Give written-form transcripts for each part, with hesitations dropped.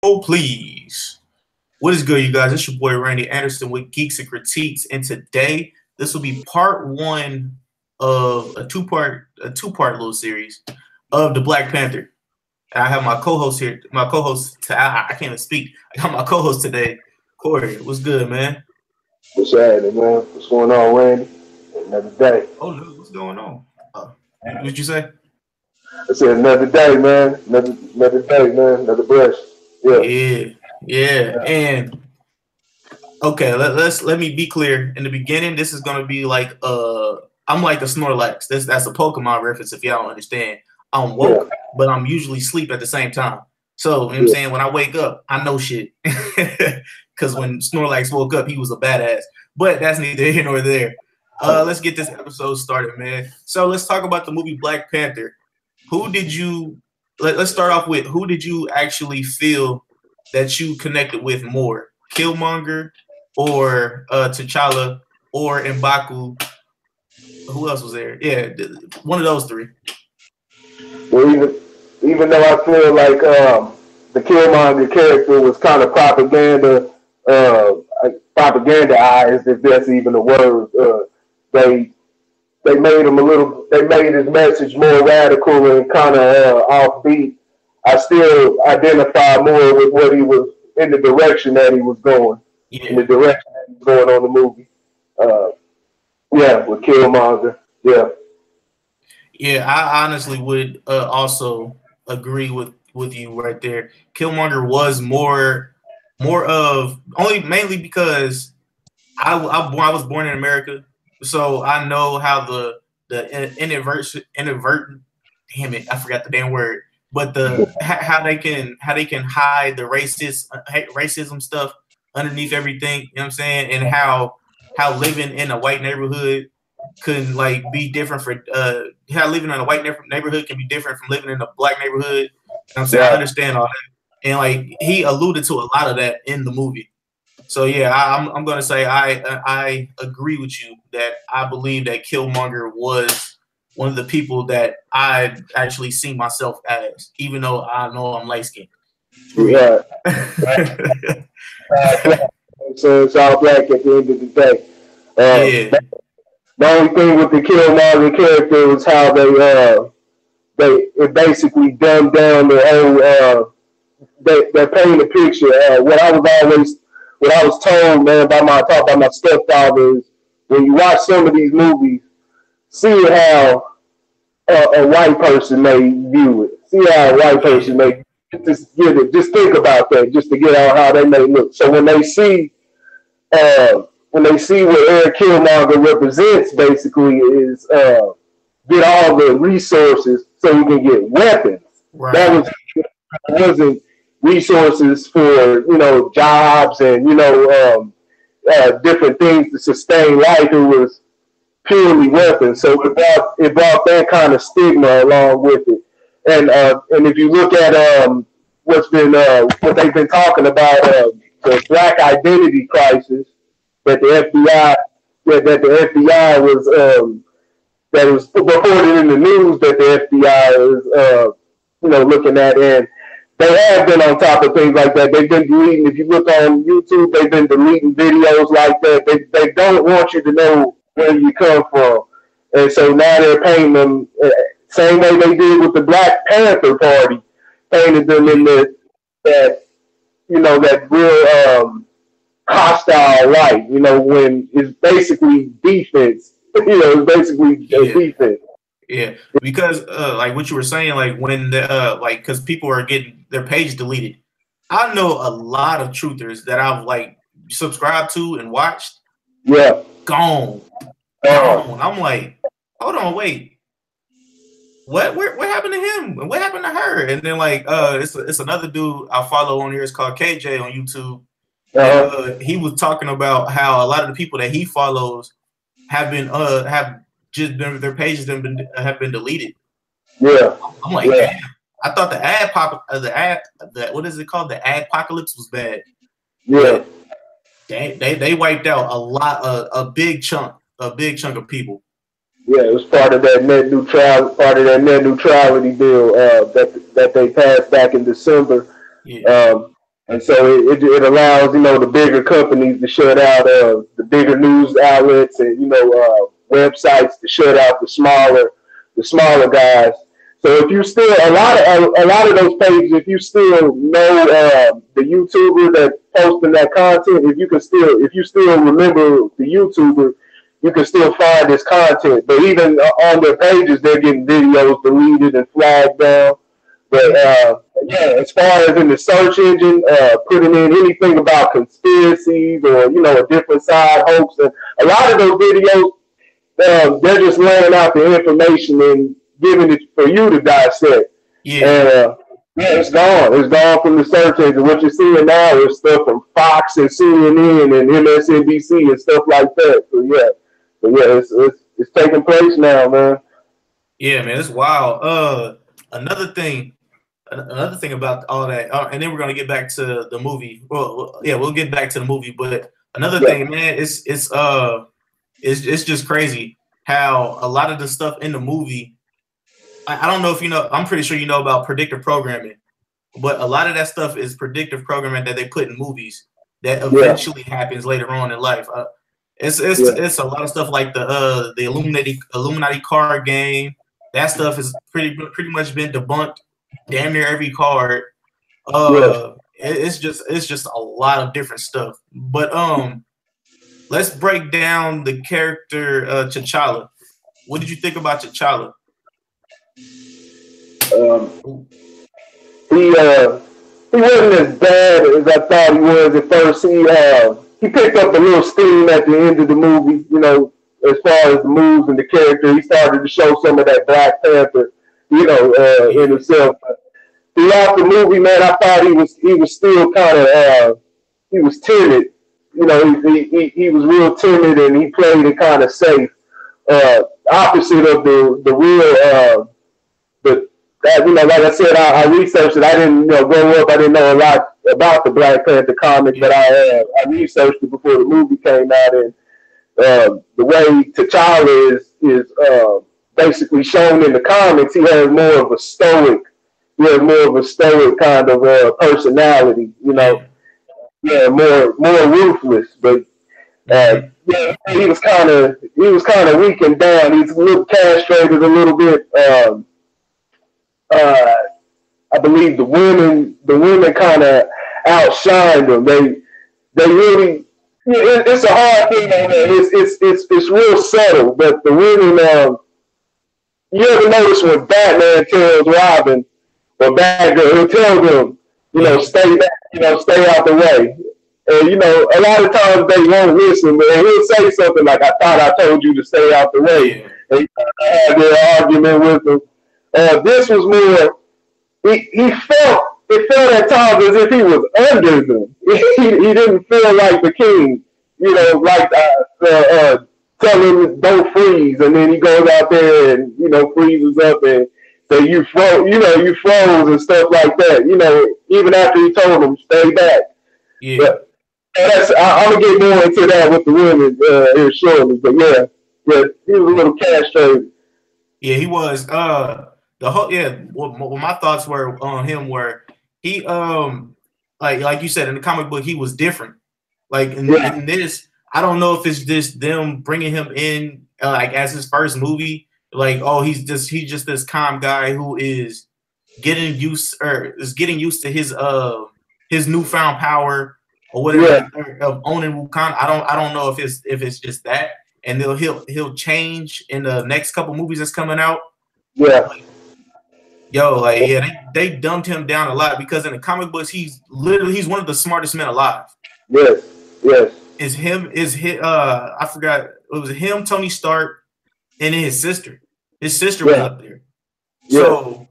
Oh, please. What is good, you guys? It's your boy Randy Anderson with Geeks and Critiques, and today this will be part one of a two-part little series of the Black Panther. And I have my co-host here. My co-host, I can't even speak. I got my co-host today, Corey. What's good, man? What's happening, man? What's going on, Randy? Another day. Oh, no, what's going on? What'd you say? I said another day, man. Another day, man. Another brush. Yeah. And okay, let me be clear. In the beginning, this is gonna be like I'm like a Snorlax. That's a Pokemon reference if y'all don't understand. I'm woke, but I'm usually asleep at the same time. So you know what I'm saying, when I wake up, I know shit. Cause when Snorlax woke up, he was a badass. But that's neither here nor there. Let's get this episode started, man. So let's talk about the movie Black Panther. Let's start off with who did you actually feel that you connected with more? Killmonger or T'Challa or M'Baku? Who else was there? Yeah, one of those three. Well, even though I feel like the Killmonger character was kind of propagandized, if that's even a word, they made his message more radical and kind of offbeat. I still identify more with what he was in the direction that he was going. Yeah. In the direction that he was going on the movie. With Killmonger. Yeah, I honestly would also agree with you right there. Killmonger was more of mainly because I was born in America, so I know how the inadvertent damn it, I forgot the damn word, but how they can hide the racism stuff underneath everything, you know what I'm saying, and how living in a white neighborhood can like be different for how living in a white neighborhood can be different from living in a black neighborhood. You know what I'm saying? I understand all that, and like he alluded to a lot of that in the movie. So yeah, I'm gonna say I agree with you that I believe that Killmonger was one of the people that I actually see myself as, even though I know I'm light skinned. Yeah. So it's all black at the end of the day. The only thing with the Killmonger character was how it basically dumbed down the whole they paint a picture. What I was told, man, by my stepfather is when you watch some of these movies, see how a white person may view it. See how a white person may just think about that, just to get out how they may look. So when they see what Eric Killmonger represents, basically is get all the resources so you can get weapons. Right. That wasn't resources for jobs and different things to sustain life. It was purely weapons. So it brought that kind of stigma along with it. And if you look at what they've been talking about, the black identity crisis that the FBI was that was reported in the news that the FBI is looking at, and they have been on top of things like that. They've been deleting. If you look on YouTube, they've been deleting videos like that. They don't want you to know where you come from, and so now they're painting them same way they did with the Black Panther Party, painted them in that real hostile light. When it's basically defense. It's basically defense. Yeah, because like what you were saying, like when because people are getting their page deleted. I know a lot of truthers that I've like subscribed to and watched. Yeah, gone. I'm like, hold on, wait. What happened to him? What happened to her? And then like it's another dude I follow on here. It's called KJ on YouTube. He was talking about how a lot of the people that he follows have just been their pages have been deleted. Yeah, I'm like, damn. I thought the what is it called? The adpocalypse was bad. Yeah, they wiped out a big chunk of people. Yeah, it was part of that net neutrality bill that they passed back in December. Yeah. And so it allows, the bigger companies to shut out the bigger news outlets and, websites to shut out the smaller guys. So if you still a lot of those pages, if you still know the YouTuber that posting that content, if you still remember the YouTuber, you can still find this content. But even on their pages, they're getting videos deleted and flagged down. But yeah, as far as in the search engine, putting in anything about conspiracies or a different side hoax, and a lot of those videos, they're just laying out the information and giving it for you to dissect. Yeah. And yeah, it's gone. It's gone from the search engine. What you're seeing now is stuff from Fox and CNN and MSNBC and stuff like that. So yeah, it's taking place now, man. Yeah, man, it's wild. Another thing about all that, and then we're gonna get back to the movie. Well, yeah, we'll get back to the movie. But another thing, man, it's just crazy how a lot of the stuff in the movie. I don't know if you know. I'm pretty sure you know about predictive programming, but a lot of that stuff is predictive programming that they put in movies that eventually happens later on in life. It's a lot of stuff like the Illuminati card game. That stuff is pretty much been debunked. Damn near every card. It's just a lot of different stuff. But let's break down the character T'Challa. What did you think about T'Challa? He wasn't as bad as I thought he was at first. He picked up a little steam at the end of the movie, as far as the moves and the character. He started to show some of that Black Panther, in himself. Throughout the movie, man, I thought he was still kind of he was timid. He was real timid and he played it kind of safe. Opposite of the real like I said, I researched it. I didn't grow up. I didn't know a lot about the Black Panther comic, but I researched it before the movie came out, and the way T'Challa is basically shown in the comics, he has more of a stoic kind of personality, yeah, more ruthless. But he was kind of weak and down. He's a little castrated a little bit. I believe the women kind of outshined him. They really. It's a hard thing, man. It's real subtle, but the women. You ever notice when Batman tells Robin or Batgirl, he'll tell them, stay back, stay out the way. And a lot of times they won't listen, but he'll say something like, "I thought I told you to stay out the way," and you have their argument with them. This was more. It felt at times as if he was under them. He didn't feel like the king, like telling him don't freeze, and then he goes out there and freezes up and say you froze and stuff like that. Even after he told him stay back. Yeah. But I'm gonna get more into that with the women here shortly. But yeah, he was a little castrated. Yeah, he was. Well, my thoughts were on him were he like you said in the comic book he was different. Like in this, I don't know if it's just them bringing him in like as his first movie. Like, oh, he's just this calm guy who is getting used to his newfound power or whatever of owning Wakanda. I don't know if it's just that, and he'll change in the next couple movies that's coming out. Yeah. They dumbed him down a lot because in the comic books he's one of the smartest men alive. Yes. I forgot, it was him, Tony Stark, and then his sister. His sister was up there. Yeah. So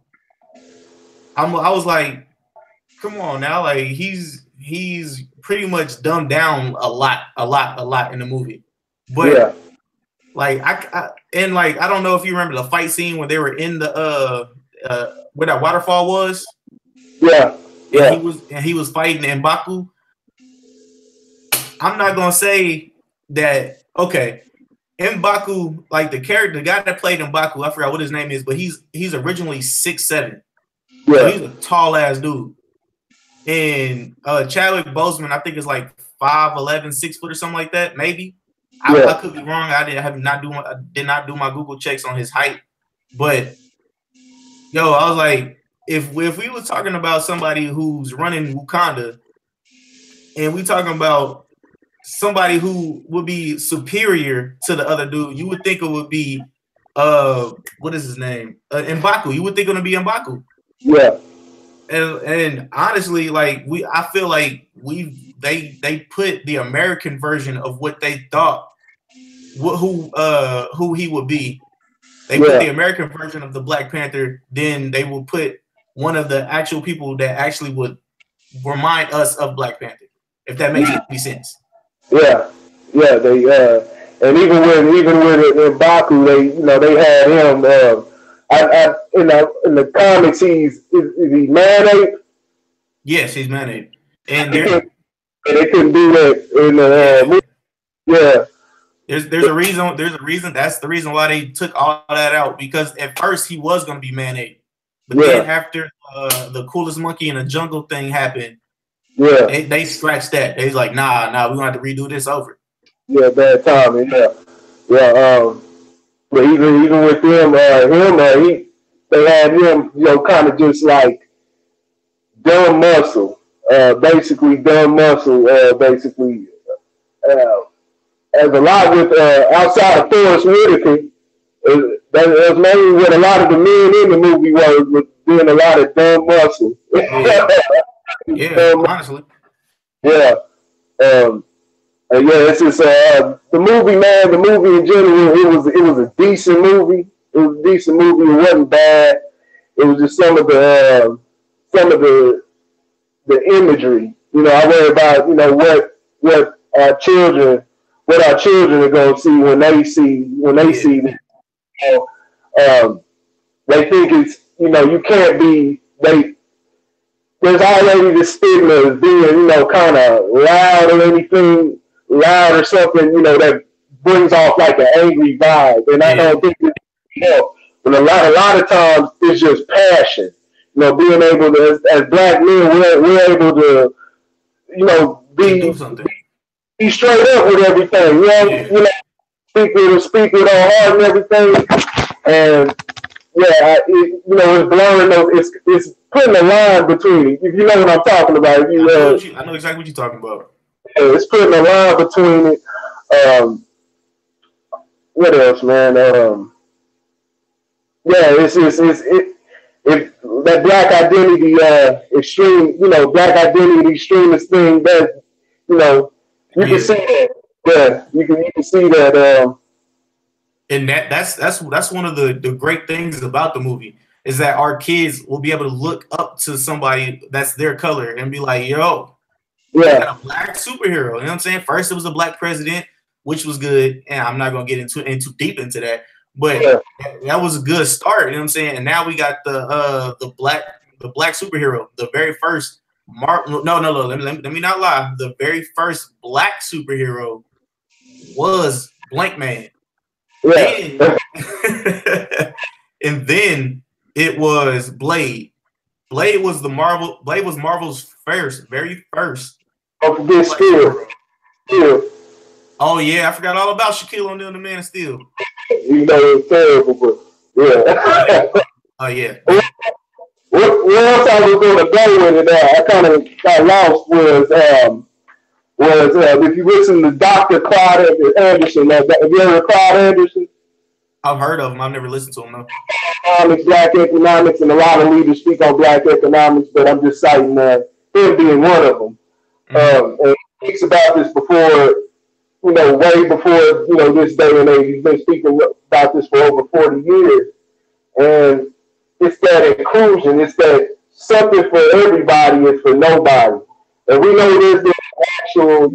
I was like, come on now, like he's pretty much dumbed down a lot in the movie. But like I don't know if you remember the fight scene when they were in the where that waterfall was. Yeah. And he was fighting M'Baku. I'm not gonna say that. Okay, M'Baku, like the guy that played M'Baku, I forgot what his name is, but he's originally 6'7". Yeah, so he's a tall ass dude. and Chadwick Boseman, I think is like 5'11", 6 foot or something like that. Maybe Yeah. I could be wrong. I did not do my Google checks on his height, but yo, I was like, if we was talking about somebody who's running Wakanda, and we talking about somebody who would be superior to the other dude, you would think it would be what is his name? M'Baku. You would think it would be M'Baku. Yeah. And honestly, like I feel like they put the American version of what they thought who he would be. They put the American version of the Black Panther, then they will put one of the actual people that actually would remind us of Black Panther, if that makes any sense. Yeah, yeah. They and even with M'Baku, they had him. In the comics, is he man-ape? Yes, he's man-ape, and they couldn't do that in the movie. Yeah. There's a reason. There's a reason. That's the reason why they took all that out, because at first he was going to be man-ape, but then after the coolest monkey in the jungle thing happened, they scratched that. They's like, nah, we're gonna have to redo this over. Yeah, bad timing. Yeah. But even with him, they had him, kind of just like dumb muscle, basically dumb muscle, basically. As a lot with outside of Forrest Whitaker, that was mainly what a lot of the men in the movie was doing a lot of dumb muscle. Yeah, honestly. Yeah. It's just the movie, man. The movie in general, it was a decent movie. It was a decent movie. It wasn't bad. It was just some of the imagery. I worry about what our children are going to see when they see this. They think it's you can't be there's already the stigma of being kind of loud or anything loud or something that brings off like an angry vibe, and I don't think but a lot of times it's just passion. Being able to, as black men, we're able to be straight up with everything. Speak with our heart and everything, and it's blurring. It's putting a line between it. If you know what I'm talking about. I know exactly what you're talking about. It's putting a line between it. What else, man? If that black identity extreme, black identity extremist thing that you can see that. Yeah, you can see that. And that's one of the great things about the movie, is that our kids will be able to look up to somebody that's their color and be like, yo, got a black superhero. You know what I'm saying? First it was a black president, which was good, and I'm not gonna get into deep into that, but that was a good start. You know what I'm saying? And now we got the black superhero, the very first let me not lie. The very first black superhero was Blank Man. Yeah. And then it was Blade. Blade was Marvel's very first. Oh yeah, I forgot all about Shaquille O'Neal and the Man of Steel. It's terrible, but yeah. Oh yeah. Where else I was going to go with it? I kind of got lost. Was if you listen to Dr. Claude Anderson, have you heard of Claude Anderson? I've heard of him. I've never listened to him though. Black economics, and a lot of leaders speak on black economics, but I'm just citing him being one of them. And he speaks about this before, way before this day and age. He's been speaking about this for over 40 years, and it's that inclusion. It's that something for everybody is for nobody, and we know there's this actual,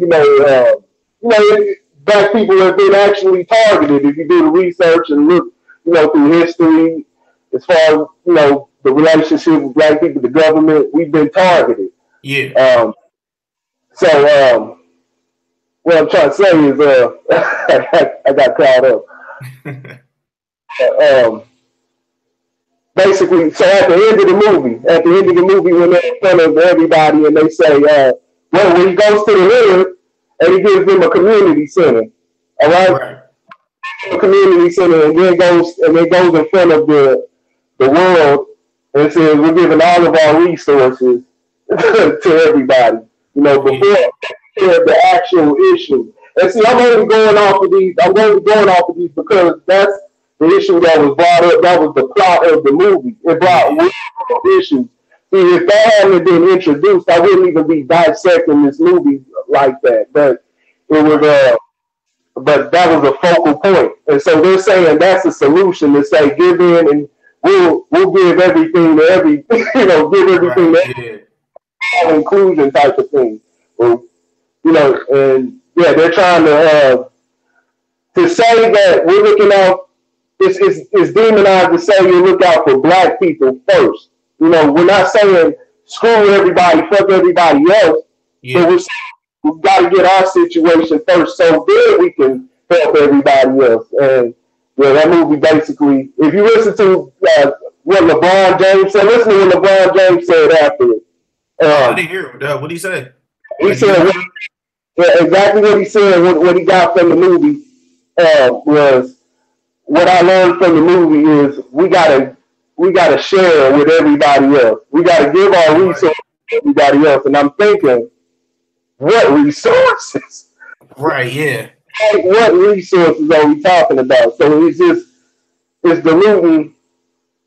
black people have been actually targeted. If you do the research and look, through history, as far as the relationship with black people, the government, we've been targeted. Yeah. So what I'm trying to say is, I got caught up. basically, so at the end of the movie, when they're in front of everybody and they say, well, when he goes to the hood and he gives them a community center, all right? Right. A community center, and then goes in front of the world and says, we're giving all of our resources to everybody. You know, before the actual issue. And see, I'm only going off of these. I'm going to be going off of these because that's the issue that was brought up. That was the plot of the movie. It brought real issues. See, if that hadn't been introduced, I wouldn't even be dissecting this movie like that. But it was but that was a focal point. And so they're saying that's a solution to say give in and we'll give everything to every give everything to every inclusion type of thing. Or, and yeah, they're trying to say that we're looking out. It's demonized to say you look out for black people first. We're not saying screw everybody, fuck everybody else, but we're saying we've got to get our situation first, so then we can help everybody else. And yeah, that movie basically, if you listen to what LeBron James said, listen to what LeBron James said after it. I didn't hear it. What did he say? He said exactly what he said. What he got from the movie was what I learned from the movie is we gotta share with everybody else. We gotta give our resources to everybody else. And I'm thinking, what resources? Right, yeah. Like, what resources are we talking about? So it's diluting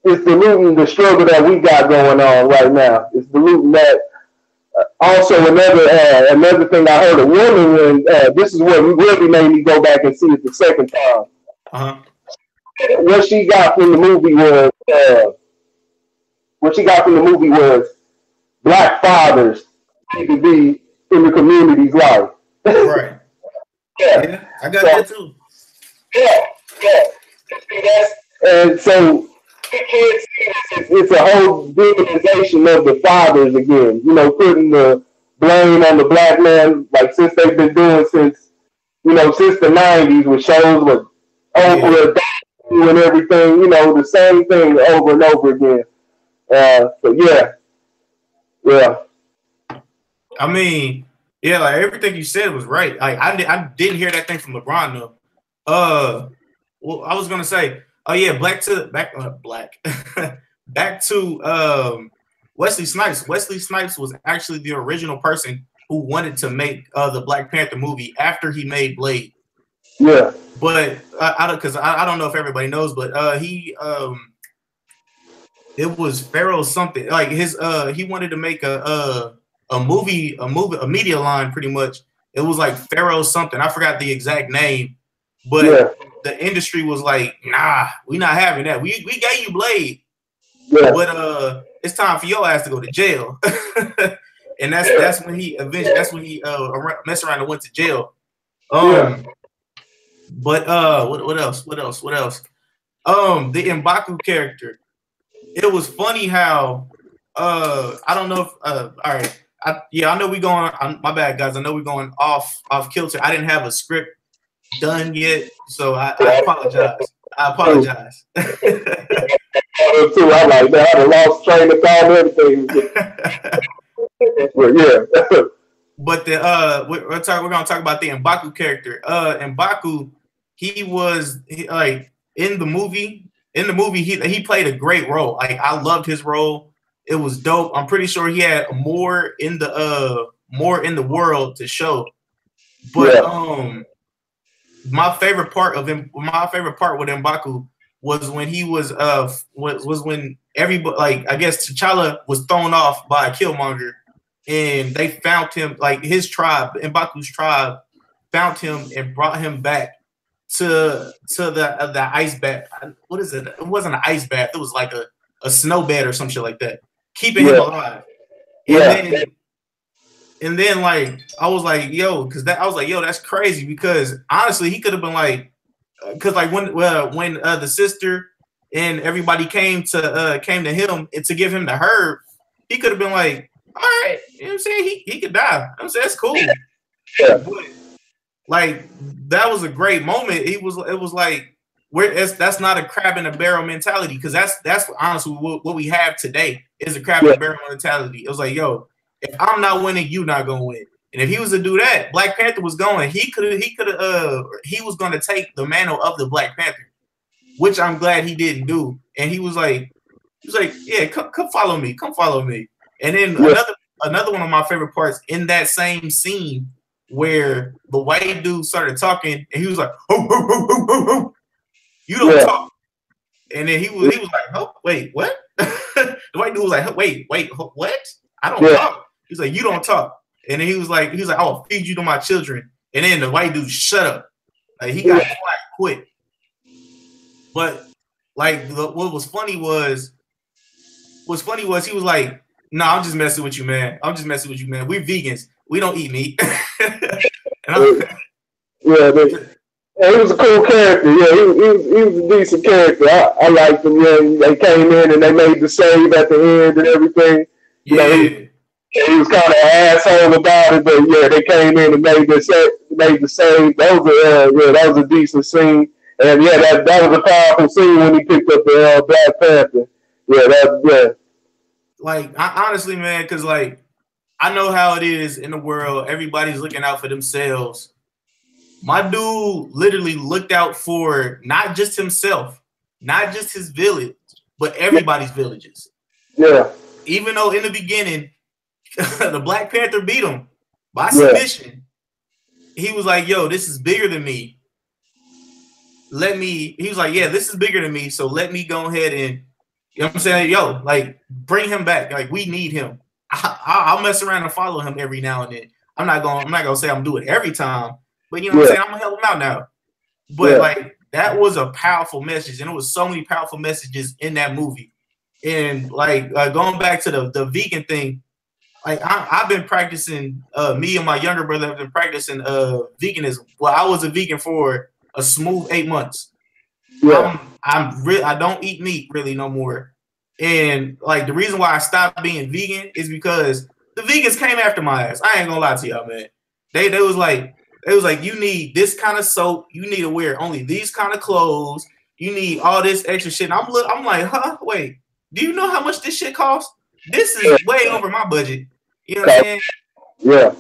the struggle that we got going on right now. It's diluting that. Also, another thing I heard a woman, and this is what really made me go back and see it the second time. Uh-huh. What she got from the movie was black fathers need to be in the community's life. Right. Yeah, I got that too. Yeah. And so it's a whole demonization of the fathers again. Putting the blame on the black man, like since they've been doing since the 90s with shows with Oprah and everything. The same thing over and over again. So yeah. I mean, yeah, like everything you said was right. Like I didn't hear that thing from LeBron though. Well, I was gonna say, oh yeah, back to Wesley Snipes. Wesley Snipes was actually the original person who wanted to make the Black Panther movie after he made Blade. Yeah. But I don't know if everybody knows, but it was Pharaoh something. Like he wanted to make a media line pretty much. It was like Pharaoh something. I forgot the exact name, but the industry was like, nah, we not having that. We gave you Blade, but it's time for your ass to go to jail. And that's when he messed around and went to jail. But what else? The M'Baku character. It was funny how I don't know if all right. I know we going. My bad, guys. I know we're going off kilter. I didn't have a script done yet, so I apologize. Too. I'm like, man, I had a lost train of thought and everything. But yeah. But we're gonna talk about the M'Baku character. M'Baku, he was like in the movie. In the movie, he played a great role. Like I loved his role. It was dope. I'm pretty sure he had more in the world to show. But my favorite part with M'Baku was when he was when everybody, like, I guess T'Challa was thrown off by a Killmonger, and they found him, like his tribe, M'Baku's tribe, found him and brought him back to the ice bath. What is it? It wasn't an ice bath. It was like a snow bed or some shit like that, keeping him alive. And then like I was like, yo, that's crazy, because honestly he could have been like, because like when the sister and everybody came to him and to give him the herb, he could have been like, all right, you know what I'm saying, he could die. I'm saying that's cool. But, like, that was a great moment. It was like that's not a crab in a barrel mentality, because that's honestly what we have today is a crab in a barrel mentality. It was like, yo, if I'm not winning, you not gonna win. And if he was to do that, Black Panther was going. He was going to take the mantle of the Black Panther, which I'm glad he didn't do. And he was like, yeah, come follow me, come follow me. And then another one of my favorite parts in that same scene where the white dude started talking, and he was like, oh, oh, oh, oh, oh, oh. You don't talk. And then he was like, oh, wait, what? The white dude was like, wait, what? I don't talk. He's like, you don't talk. And then he was like, I'll feed you to my children. And then the white dude shut up. Like, he got quiet. But like, what was funny was he was like, no, I'm just messing with you, man. I'm just messing with you, man. We're vegans. We don't eat meat. He was a cool character. Yeah, he was a decent character. I liked him. Yeah, they came in and they made the save at the end and everything. You know, he was kind of an asshole about it, but yeah, they came in and made the save. That was a decent scene. And yeah, that was a powerful scene when he picked up the Black Panther. Yeah. Like, honestly, man, because like, I know how it is in the world. Everybody's looking out for themselves. My dude literally looked out for not just himself, not just his village, but everybody's villages. Yeah. Even though in the beginning, the Black Panther beat him by submission, he was like, yo, this is bigger than me. He was like, yeah, this is bigger than me, so let me go ahead and, you know what I'm saying? Yo, like, bring him back. Like, we need him. I'll mess around and follow him every now and then. I'm not gonna say I'm doing it every time, but you know what I'm saying? I'm gonna help him out now. But like, that was a powerful message, and it was so many powerful messages in that movie. And like, going back to the vegan thing, like, I've been practicing. Me and my younger brother have been practicing veganism. Well, I was a vegan for a smooth 8 months. Yeah. I don't eat meat really no more. And like, the reason why I stopped being vegan is because the vegans came after my ass. I ain't gonna lie to y'all, man. They was like, you need this kind of soap. You need to wear only these kind of clothes. You need all this extra shit. And I'm like, huh? Wait, do you know how much this shit costs? This is way over my budget. You know what I'm saying? Yeah.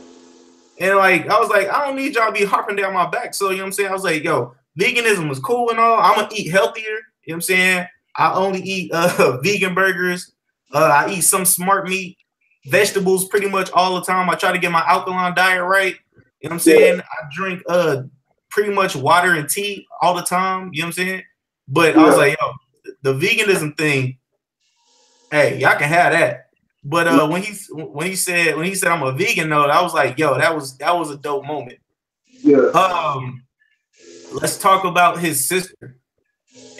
And like, I was like, I don't need y'all to be harping down my back. So, you know what I'm saying? I was like, yo, veganism was cool and all. I'm gonna eat healthier. You know what I'm saying? I only eat vegan burgers. I eat some smart meat, vegetables pretty much all the time. I try to get my alkaline diet right. You know what I'm saying? I drink pretty much water and tea all the time. You know what I'm saying? But I was like, yo, the veganism thing, hey, y'all can have that. But when he said I'm a vegan, though, I was like, yo, that was a dope moment. Yeah. Let's talk about his sister,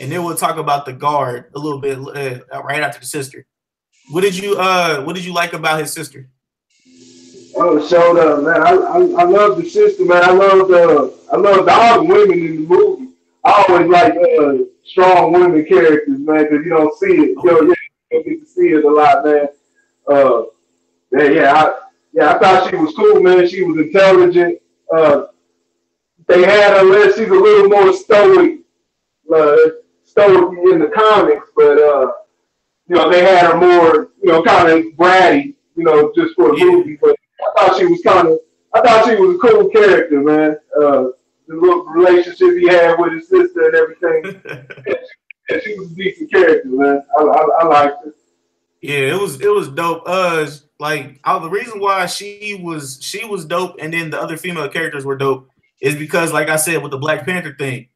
and then we'll talk about the guard a little bit right after the sister. What did you like about his sister? Oh, showed up, man. I love the sister, man. I love all the women in the movie. I always like strong women characters, man, because you don't see it. You don't get to see it a lot, man. I thought she was cool, man. She was intelligent. They had her. She's a little more stoic in the comics, but you know, they had her more, you know, kind of bratty, you know, just for the movie. But I thought she was a cool character, man. The little relationship he had with his sister and everything. And she was a decent character, man. I liked it. Yeah, it was dope. Like, the reason why she was dope, and then the other female characters were dope, is because, like I said, with the Black Panther thing,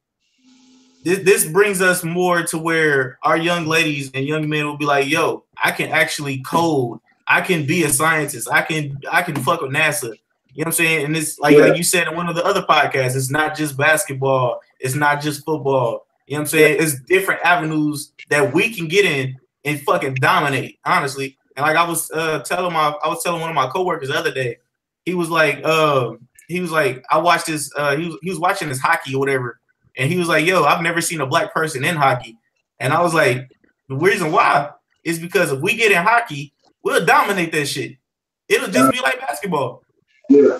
this brings us more to where our young ladies and young men will be like, yo, I can actually code. I can be a scientist. I can fuck with NASA. You know what I'm saying? And it's like you said in one of the other podcasts, it's not just basketball. It's not just football. You know what I'm saying? It's different avenues that we can get in and fucking dominate, honestly. And like, I was telling one of my coworkers the other day, he was like, I watched this, he was watching this hockey or whatever, and he was like, yo, I've never seen a black person in hockey. And I was like, the reason why is because if we get in hockey, we'll dominate that shit. It'll just be like basketball. Yeah.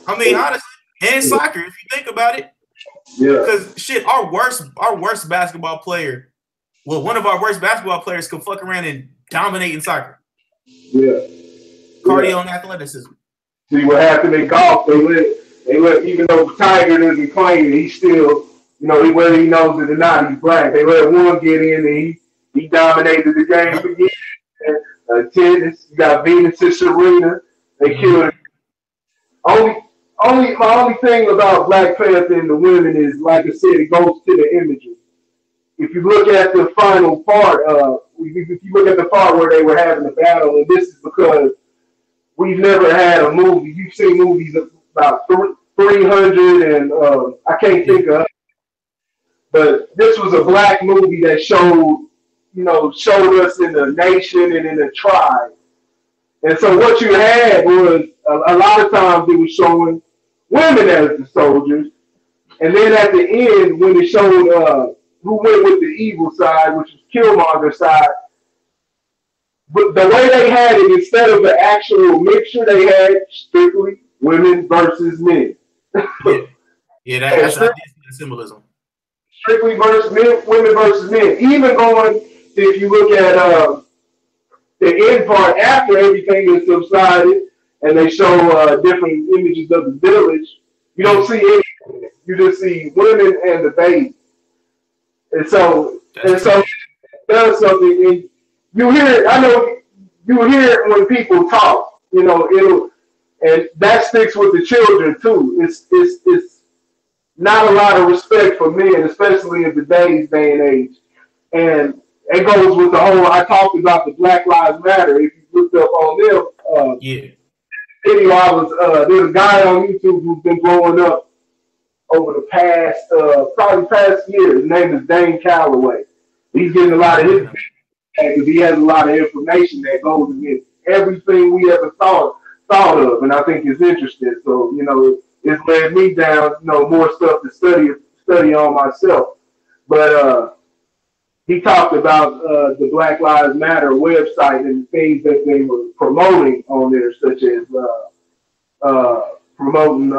I mean, honestly, and soccer, if you think about it. Yeah. Because shit, our worst basketball player, well, one of our worst basketball players could fuck around and dominate in soccer. Yeah. Cardio and athleticism. See what happened in golf? They let even though Tiger doesn't claim it, he still, whether he knows it or not, he's black. They let one get in and he dominated the game again. Tennis, you got Venus and Serena. They killed it. My only thing about Black Panther and the women is, like I said, it goes to the imagery. If you look at the final part, if you look at the part where they were having the battle, and this is because we've never had a movie. You've seen movies about 300, and I can't think of. But this was a black movie that showed us in the nation and in the tribe. And so what you had was a lot of times it was showing women as the soldiers, and then at the end when it showed who went with the evil side, which was Killmonger's side. But the way they had it, instead of the actual mixture, they had strictly women versus men. That's the symbolism. Strictly versus men, women versus men. Even going, if you look at the end part after everything is subsided, and they show different images of the village, you don't see anything. You just see women and the baby. And so it does something. And you hear it, I know you hear it when people talk, and that sticks with the children too. It's not a lot of respect for men, especially in today's day and age. And it goes with the whole, I talked about the Black Lives Matter. If you looked up on them, video, there's a guy on YouTube who's been blowing up over the past year. His name is Dane Calloway. He's getting a lot of his because he has a lot of information that goes against everything we ever thought of, and I think it's interesting. So it's led me down more stuff to study on myself. But he talked about the Black Lives Matter website and things that they were promoting on there, such as promoting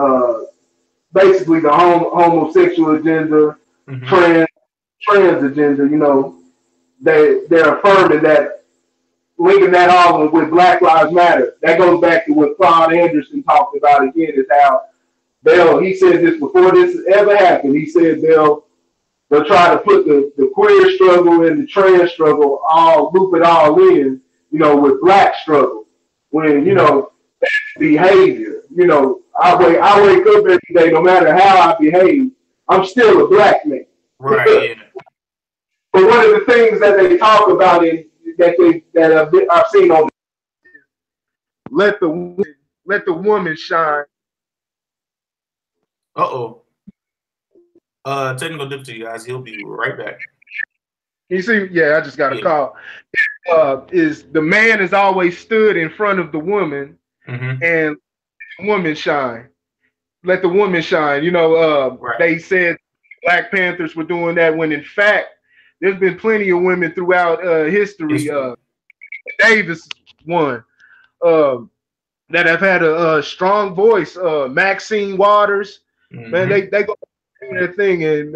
basically the homosexual agenda, trans agenda. They're affirming that, linking that all with Black Lives Matter. That goes back to what Claude Anderson talked about again, is how he said this before this ever happened. He said they'll try to put the queer struggle and the trans struggle, loop it all in, with black struggle. When, that's behavior. I wake up every day, no matter how I behave, I'm still a black man. Right. But one of the things that they talk about that I've seen on let the woman shine. Technical difficulty, guys. He'll be right back. You see, I just got a call. Is the man has always stood in front of the woman, and the woman shine. Let the woman shine. Right. They said Black Panthers were doing that when in fact there's been plenty of women throughout history. Davis one that have had a strong voice. Maxine Waters, man, they go do their thing, and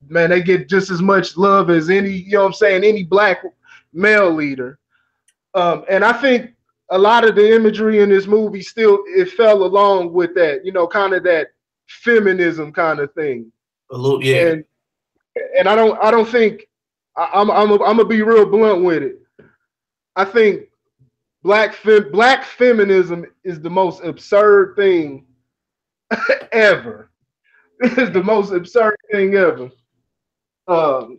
man, they get just as much love as any, any black male leader. And I think a lot of the imagery in this movie it fell along with that, kind of that feminism kind of thing. A little, yeah. And I don't think I'm gonna be real blunt with it. I think black feminism is the most absurd thing ever. It's the most absurd thing ever. I'm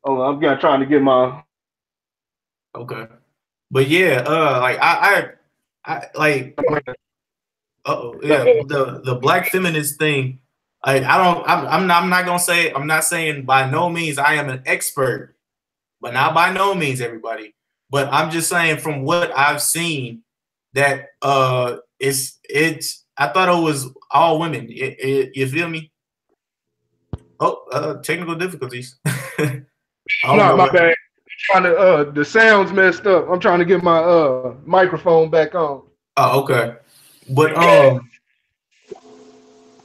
trying to get my. Okay, but yeah, I like. The black feminist thing. I'm not gonna say, I'm not saying by no means I am an expert, but not by no means everybody. But I'm just saying from what I've seen that it's I thought it was all women. You feel me? Technical difficulties. No, my bad. Trying to the sound's messed up. I'm trying to get my microphone back on. Oh, okay. But oh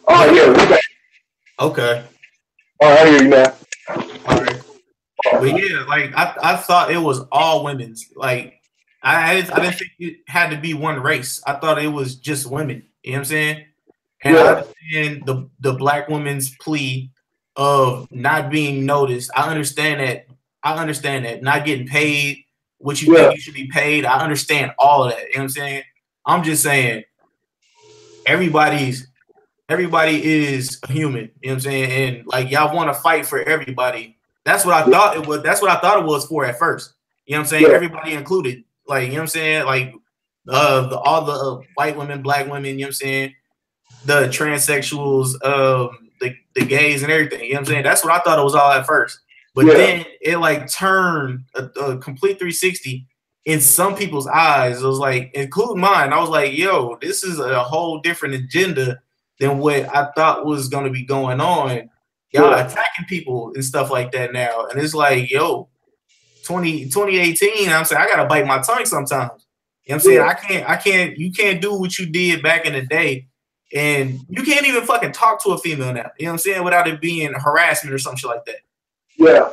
yeah, Okay. All right, I hear you now. All right. But yeah, like I thought it was all women's. Like I didn't think it had to be one race. I thought it was just women. You know what I'm saying? And I Yeah, understand the black woman's plea of not being noticed. I understand that. I understand that not getting paid what you yeah, think you should be paid. I understand all of that. You know what I'm saying? I'm just saying everybody's everybody is a human. You know what I'm saying? And like y'all want to fight for everybody. That's what I thought it was. That's what I thought it was for at first. You know what I'm saying? yeah, Everybody included. Like, you know what I'm saying? Like all the white women, black women, you know what I'm saying? The transsexuals, the gays and everything. You know what I'm saying? That's what I thought it was all at first. But yeah, then it like turned a complete 360 in some people's eyes. It was like, including mine. I was like, yo, this is a whole different agenda than what I thought was gonna be going on. Y'all yeah, attacking people and stuff like that now. And it's like, yo, 2018, I'm saying I gotta bite my tongue sometimes. You know what I'm saying? yeah, You can't do what you did back in the day. And you can't even fucking talk to a female now. You know what I'm saying? Without it being harassment or some shit like that. yeah.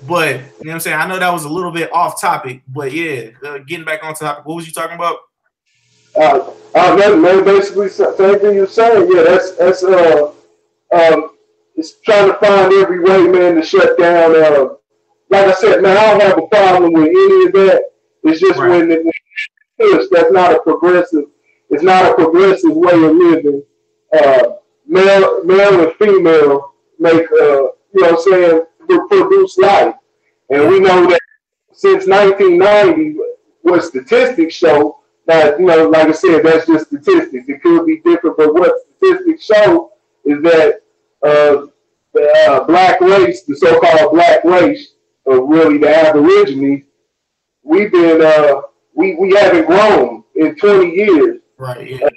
But, you know what I'm saying? I know that was a little bit off topic, but yeah, getting back on topic, what was you talking about? Man, basically same thing you're saying. Yeah, it's trying to find every way, man, to shut down. Like I said, man, I don't have a problem with any of that. It's just Right. when that's not a progressive. It's not a progressive way of living. Male and female make, you know, what I'm saying, produce life, and Yeah. we know that since 1990, what statistics show. Now, you know, like I said, that's just statistics. It could be different, but what statistics show is that the black race, the so-called black race, or really the Aborigines, we've been we haven't grown in 20 years. Right. Yeah.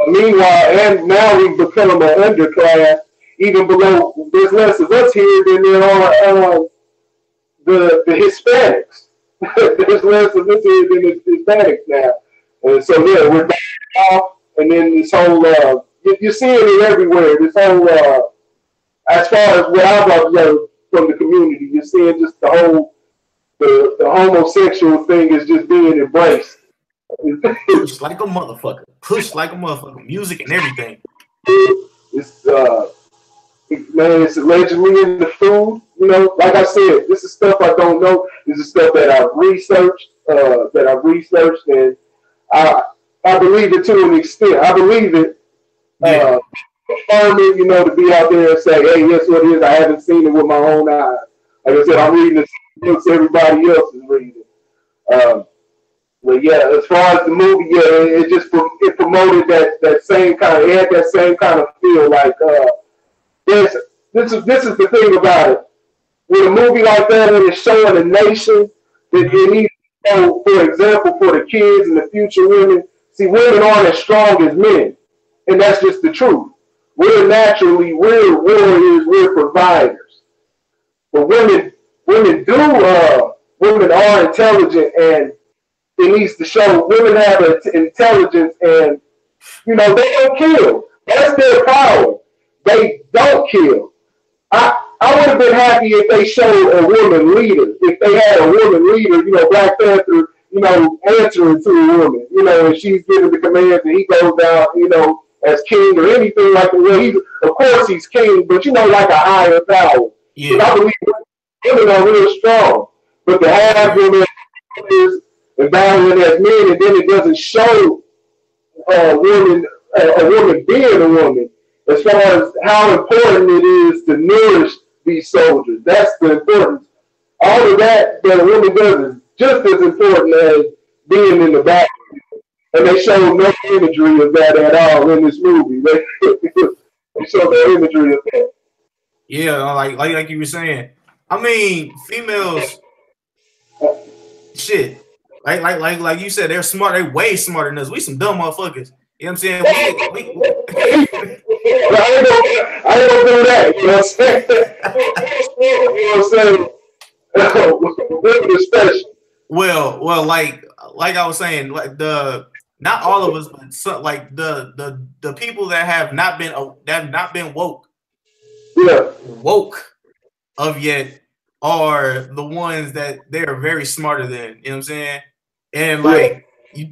Meanwhile, and now we've become an underclass, even below. There's less of us here than there are the Hispanics. There's less of us here than the Hispanics now, and so yeah, we're back off. And then this whole you're seeing it everywhere. This whole as far as what I've observed from the community, you're seeing just the homosexual thing is just being embraced. Push like a motherfucker. Push like a motherfucker. Music and everything. It's man, it's allegedly in the food. You know, like I said, this is stuff I don't know. This is stuff that I've researched. And I I believe it to an extent. I believe it. Yeah. Confirm it, you know, to be out there and say, hey, yes, what it is. I haven't seen it with my own eyes. Like I said, I'm Right. reading the books everybody else is reading. Um, but yeah, as far as the movie, yeah, it promoted that same kind of, it had that same kind of feel. Like this is the thing about it. With a movie like that, when it's showing a nation, that Mm-hmm. it needs to show, for example, for the kids and the future women. See, women aren't as strong as men, and that's just the truth. We're warriors, we're providers. But women are intelligent, and it needs to show women have intelligence, and you know they don't kill. That's their power. They don't kill. I would have been happy if they showed a woman leader. If they had a woman leader, you know, Black Panther, you know, answering to a woman, you know, and she's giving the commands and he goes down, you know, as king or anything like that. Well, of course he's king, but you know, like a higher power. Because Yeah. I believe women are real strong. But to have Right. women and battling as men, and then it doesn't show a woman being a woman, as far as how important it is to nourish these soldiers. That's the importance. All of that a woman does is just as important as being in the back. And they show no imagery of that at all in this movie. They show no imagery of that. Yeah. Like you were saying. I mean, females, shit. Like you said, they're smart. They're way smarter than us. We some dumb motherfuckers. You know what I'm saying? I ain't gonna do that. You know what I'm saying? You know what I'm saying? Women especially. Well, like I was saying, like not all of us, but like the people that have not been woke. Yeah. woke of yet are the ones that they are very smarter than. You know what I'm saying? And Yeah. like you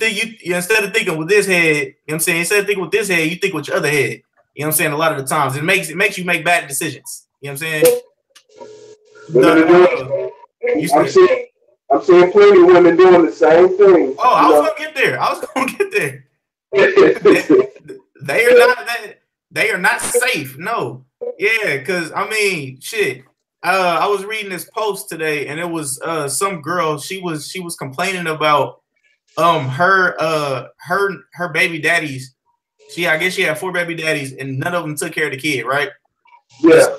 instead of thinking with this head, you know what I'm saying, instead of thinking with this head, you think with your other head. You know what I'm saying? A lot of the times it makes you make bad decisions. You know what I'm saying? Women are You doing. said, I'm seeing plenty of women doing the same thing. oh, You I was know. gonna get there. I was gonna get there. They, they are not that. They are not safe. No. Yeah, because I mean, shit. I was reading this post today, and it was some girl. She was complaining about her baby daddies. I guess she had 4 baby daddies, and none of them took care of the kid, right? And Yeah.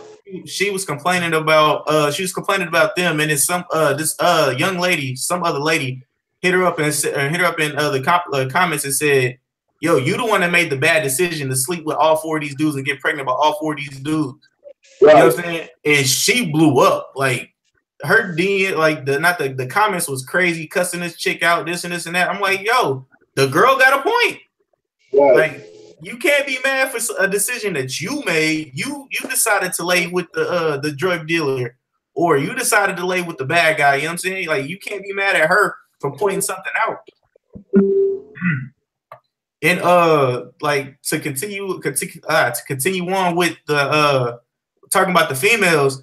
she was complaining about them, and it's some this young lady, some other lady hit her up and hit her up in the comments and said, "Yo, you the one that made the bad decision to sleep with all 4 of these dudes and get pregnant by all 4 of these dudes." You know Right. what I'm saying? And she blew up. Like her DM, like the comments was crazy, cussing this chick out, this and this and that. I'm like, yo, the girl got a point. Right. Like you can't be mad for a decision that you made. You decided to lay with the drug dealer, or you decided to lay with the bad guy. You know what I'm saying? Like you can't be mad at her for pointing something out. And like to continue on with the talking about the females,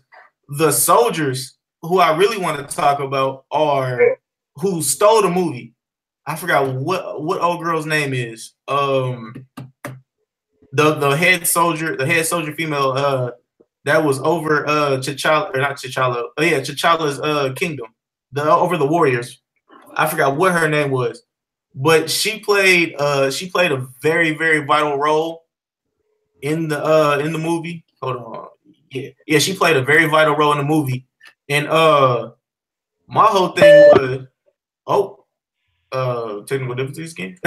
the soldiers who I really want to talk about are who stole the movie. I forgot what old girl's name is. The head soldier female that was over T'Challa, or not T'Challa. Oh yeah, T'Challa's kingdom. Over the warriors. I forgot what her name was. But she played a very, very vital role in the movie. Hold on. Yeah, she played a very vital role in the movie. And my whole thing was technical difficulties again.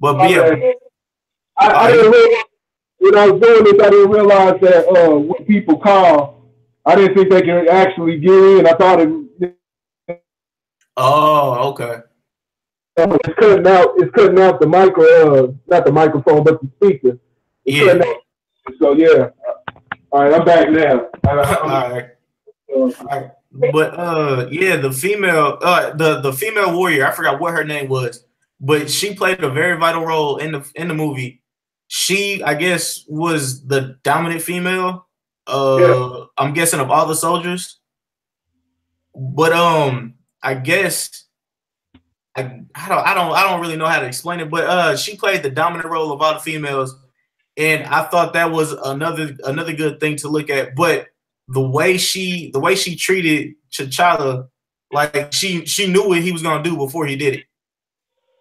but yeah, Okay. I you didn't realize when I was doing this. I didn't realize that when people call, I didn't think they could actually get in. I thought oh, okay. it's cutting out. It's cutting out the micro. Not the microphone, but the speaker. It's cutting Yeah. out. So yeah. All right, I'm back now. All right. All right. But yeah, the female warrior, I forgot what her name was, but she played a very vital role in the movie. She, I guess, was the dominant female. Yeah. I'm guessing of all the soldiers. But I guess I don't really know how to explain it, but she played the dominant role of all the females, and I thought that was another good thing to look at. But the way she treated T'Challa, like she knew what he was gonna do before he did it.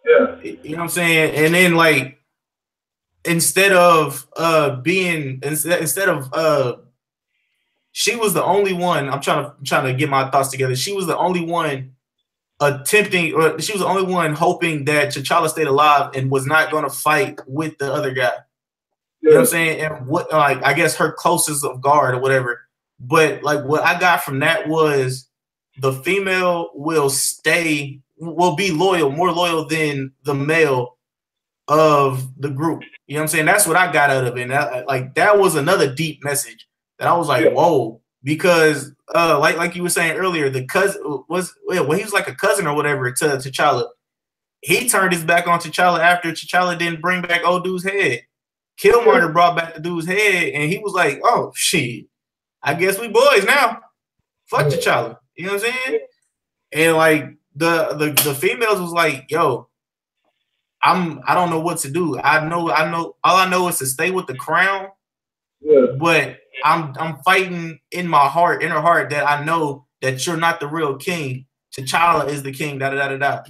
Yeah. You know what I'm saying? And then like instead of she was the only one. I'm trying to get my thoughts together. She was the only one attempting, or she was the only one hoping that T'Challa stayed alive and was not going to fight with the other guy. You know what I'm saying? And what, like, I guess her closest of guard or whatever. But like, what I got from that was the female will be loyal, more loyal than the male of the group. You know what I'm saying? That's what I got out of it. And that was another deep message that I was like, whoa, because like you were saying earlier, the cousin he was like a cousin or whatever to T'Challa. He turned his back on T'Challa after T'Challa didn't bring back old dude's head. Killmonger brought back the dude's head, and he was like, "Oh shit, I guess we boys now. Fuck T'Challa." You know what I'm saying? And like the females was like, "Yo, I don't know what to do. I know all I know is to stay with the crown, but I'm fighting in my heart, inner heart, that I know that you're not the real king. T'Challa is the king." Da da da da.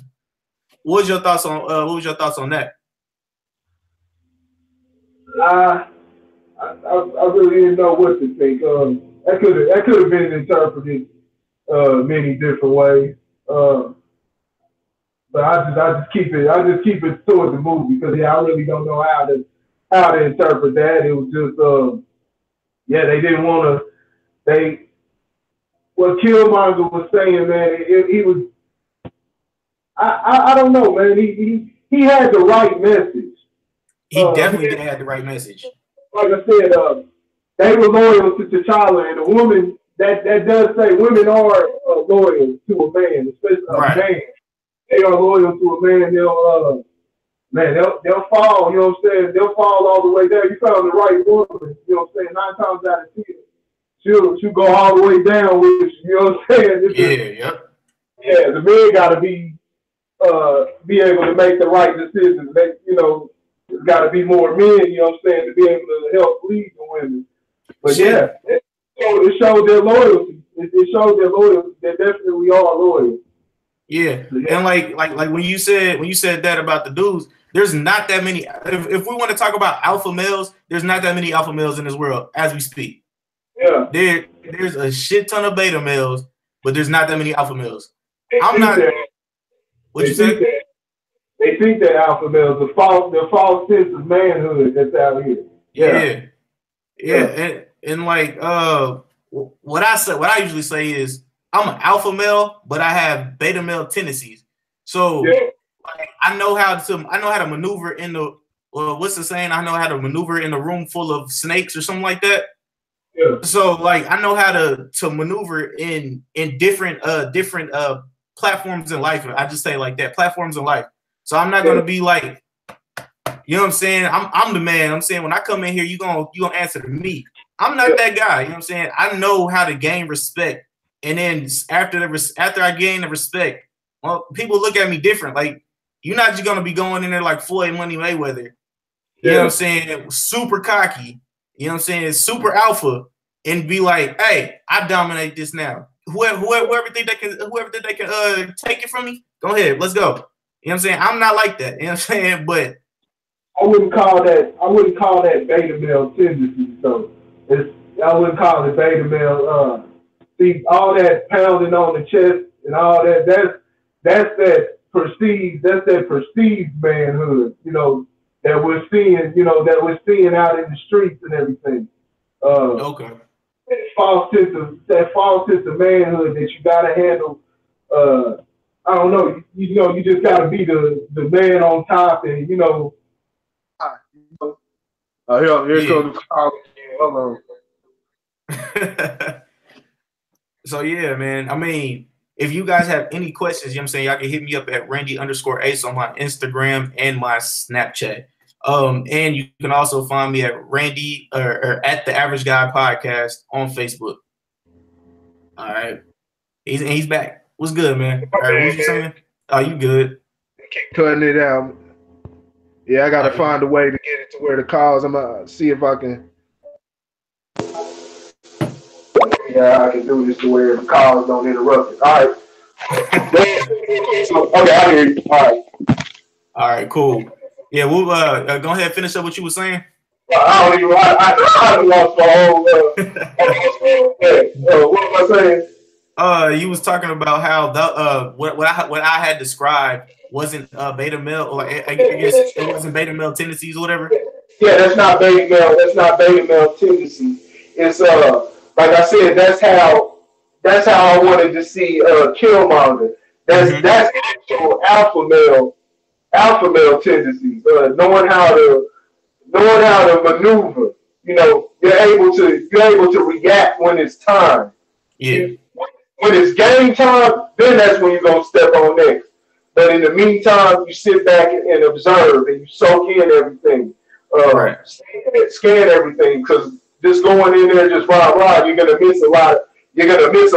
What was your thoughts on that? I really didn't know what to think. That could have been interpreted many different ways. But I just keep it toward the movie because I really don't know how to interpret that. It was just they didn't want to what Killmonger was saying, man. He was I don't know, man. He had the right message. He definitely did have the right message. Like I said, they were loyal to T'Challa, and a woman that does say women are loyal to a man, especially a man. They are loyal to a man. They'll fall. You know what I'm saying? They'll fall all the way down. You found the right woman. You know what I'm saying? 9 times out of 10, she'll go all the way down with you. You know what I'm saying? Yeah, the man got to be able to make the right decisions. There's got to be more men, you know what I'm saying, to be able to help lead the women. But yeah, it showed their loyalty. It showed their loyalty. They definitely are loyal. Yeah, and like when you said that about the dudes, there's not that many. If we want to talk about alpha males, there's not that many alpha males in this world as we speak. Yeah, there's a shit ton of beta males, but there's not that many alpha males. What you said? They think that alpha males, the false sense of manhood that's out here. Yeah. And like what I usually say is I'm an alpha male, but I have beta male tendencies. So like, I know how to maneuver in the what's the saying? I know how to maneuver in a room full of snakes or something like that. Yeah. So like I know how to maneuver in different platforms in life. I just say like that, platforms in life. So I'm not gonna be like, you know what I'm saying? I'm the man. I'm saying when I come in here, you gonna answer to me. I'm not that guy. You know what I'm saying? I know how to gain respect, and then after I gain the respect, well, people look at me different. Like you're not just gonna be going in there like Floyd Money Mayweather. You know what I'm saying? Super cocky. You know what I'm saying? Super alpha, and be like, hey, I dominate this now. Whoever think they can take it from me, go ahead, let's go. You know what I'm saying? I'm not like that. You know what I'm saying? But I wouldn't call that beta male tendency. So I wouldn't call it beta male. See, all that pounding on the chest and all that. That's that perceived manhood. You know that we're seeing. You know that we're seeing out in the streets and everything. Okay. That false sense of manhood that you gotta handle. I don't know. You just gotta be the man on top, and here comes the call. Hold on. So yeah, man. I mean, if you guys have any questions, you know what I'm saying, y'all can hit me up at Randy_Ace on my Instagram and my Snapchat. And you can also find me at Randy or at the Average Guy Podcast on Facebook. All right. He's back. What's good, man? All right, what you saying? Oh, you good. Keep cutting it out. Yeah, I gotta find a way to get it to where the calls. I'm gonna see if I can. Yeah, I can do this to where the calls don't interrupt it. All right. Okay, I hear you. All right, cool. Yeah, we'll go ahead and finish up what you were saying. I don't even. I lost my whole. What was I saying? You was talking about how the what I had described wasn't beta male, or I guess it wasn't beta male tendencies or whatever. Yeah, that's not beta male. That's not beta male tendency. It's like I said, that's how I wanted to see Killmonger. That's actual alpha male tendencies. Knowing how to maneuver. You know, you're able to react when it's time. Yeah. When it's game time, then that's when you're gonna step on next. But in the meantime, you sit back and observe, and you soak in everything. Right. Scan everything, because just going in there just rah, you're gonna miss a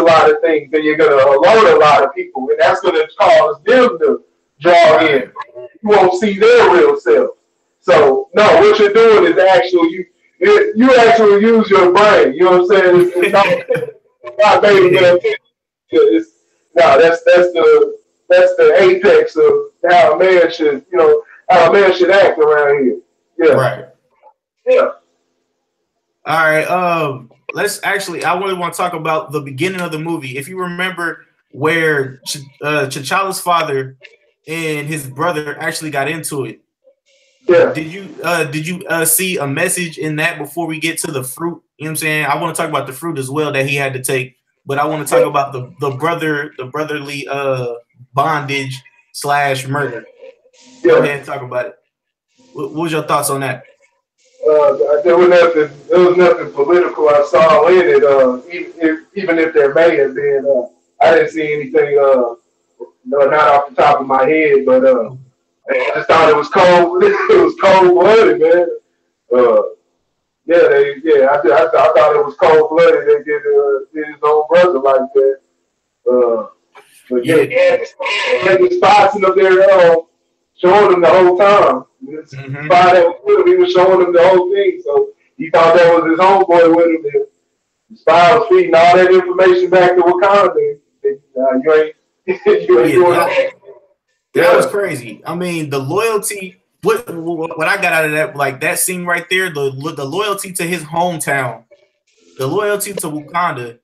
lot of things, and you're gonna alert a lot of people, and that's gonna cause them to draw in. You won't see their real self. So no, what you're doing is actually you actually use your brain. You know what I'm saying? It's not beta male. That's the apex of how a man should act around here. Yeah. Right. Yeah. All right. Let's actually. I really want to talk about the beginning of the movie. If you remember, where T'Challa's father and his brother actually got into it. Yeah. Did you see a message in that before we get to the fruit? You know what I'm saying? I want to talk about the fruit as well that he had to take, but I want to talk about the brotherly bondage / murder. Go ahead and talk about it. What was your thoughts on that? There was nothing. There was nothing political I saw in it. Even if there may have been, I didn't see anything. No, not off the top of my head, but I just thought it was cold. It was cold blooded, man. Uh, I thought it was cold blooded. They did his own brother like that. Uh, but yeah, he had the spots up there, showing him the whole time. The spot that was with him, he was showing him the whole thing. So he thought that was his homeboy with him. And the spy was feeding all that information back to Wakanda. You ain't, you ain't doing that. That was crazy. I mean, the loyalty. What I got out of that, like that scene right there, the loyalty to his hometown, the loyalty to Wakanda.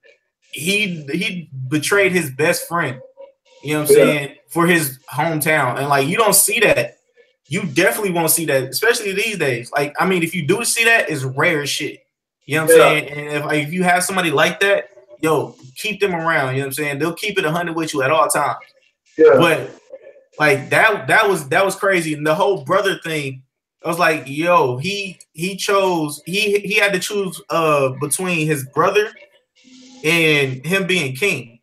He betrayed his best friend. You know what I'm saying? For his hometown, and like you don't see that. You definitely won't see that, especially these days. Like, I mean, if you do see that, it's rare as shit. You know what I'm saying? And if you have somebody like that, yo, keep them around. You know what I'm saying? They'll keep it 100 with you at all times. Yeah. But like that was crazy. And the whole brother thing, I was like, yo, he chose he had to choose between his brother and him being king.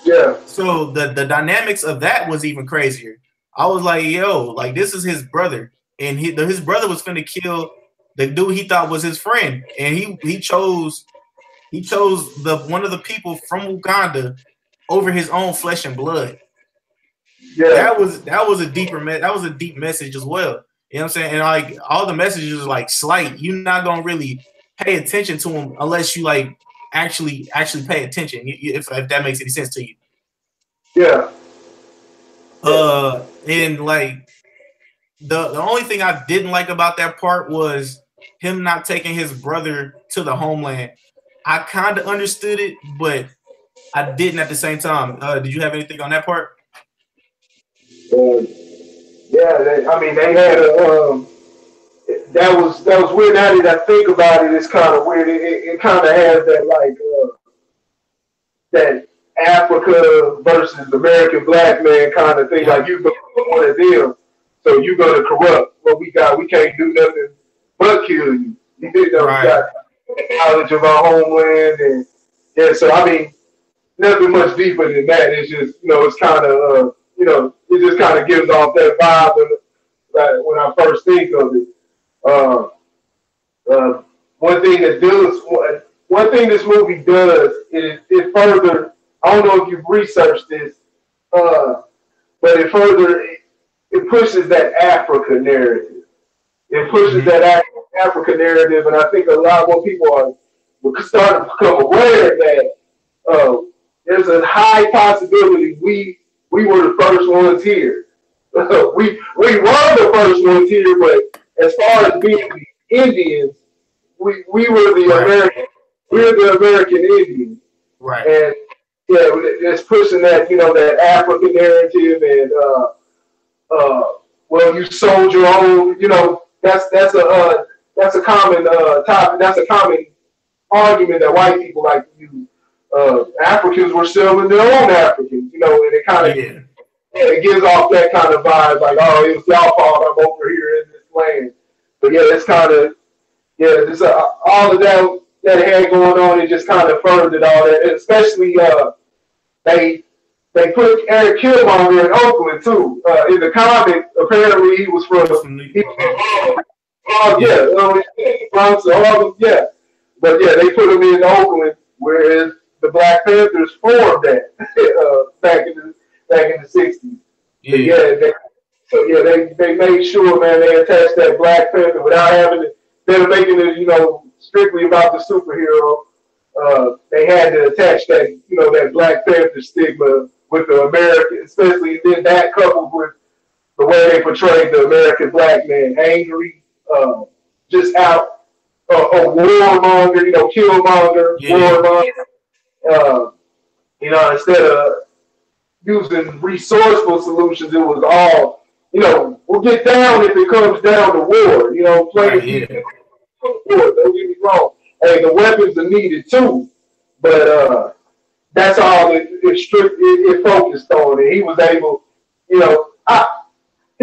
Yeah. So the dynamics of that was even crazier. I was like, yo, like this is his brother, and his brother was finna kill the dude he thought was his friend, and he chose the one of the people from Uganda over his own flesh and blood. Yeah, that was a deep message as well. You know what I'm saying? And like all the messages are like slight. You're not gonna really pay attention to them unless you like actually pay attention. If that makes any sense to you. Yeah. And like the only thing I didn't like about that part was him not taking his brother to the homeland. I kind of understood it, but I didn't at the same time. Did you have anything on that part? Yeah, they had a. That was weird. Now that I think about it, it's kind of weird. It kind of has that like that Africa versus American black man kind of thing. Like you go one of them, so you gonna corrupt what we got. We can't do nothing but kill you. You know, we got knowledge of our homeland, and yeah. So I mean, nothing much deeper than that. It's just it's kind of it just kind of gives off that vibe when I first think of it. One thing this movie does is it further. I don't know if you've researched this, but it pushes that Africa narrative. It pushes that Africa narrative, and I think a lot more people are starting to become aware that there's a high possibility we were the first ones here. we were the first ones here, but as far as being the Indians, we were the American. We're the American Indians, right? And yeah, it's pushing that that African narrative, and well, you sold your own. That's a common topic. That's a common argument that white people like to use. Africans were selling their own Africans, and it kind of it gives off that kind of vibe, like, oh, it was y'all fault. I'm over here in this land. But yeah, it's kind of just all of that it had going on. It just kind of furthered all that, and especially they put Eric Killmonger in Oakland too. In the comic, apparently he was from But yeah, they put him in Oakland, whereas the Black Panthers formed that back in the '60s. They made sure, man, they attached that Black Panther without having it. Instead of making it, strictly about the superhero. They had to attach that, that Black Panther stigma with the American, especially then that coupled with the way they portrayed the American black man, angry, just out, a warmonger, killmonger, warmonger. Instead of using resourceful solutions, it was all, we'll get down if it comes down to war, playing war. Don't get me wrong. Hey, the weapons are needed too, but that's all it focused on. And he was able, he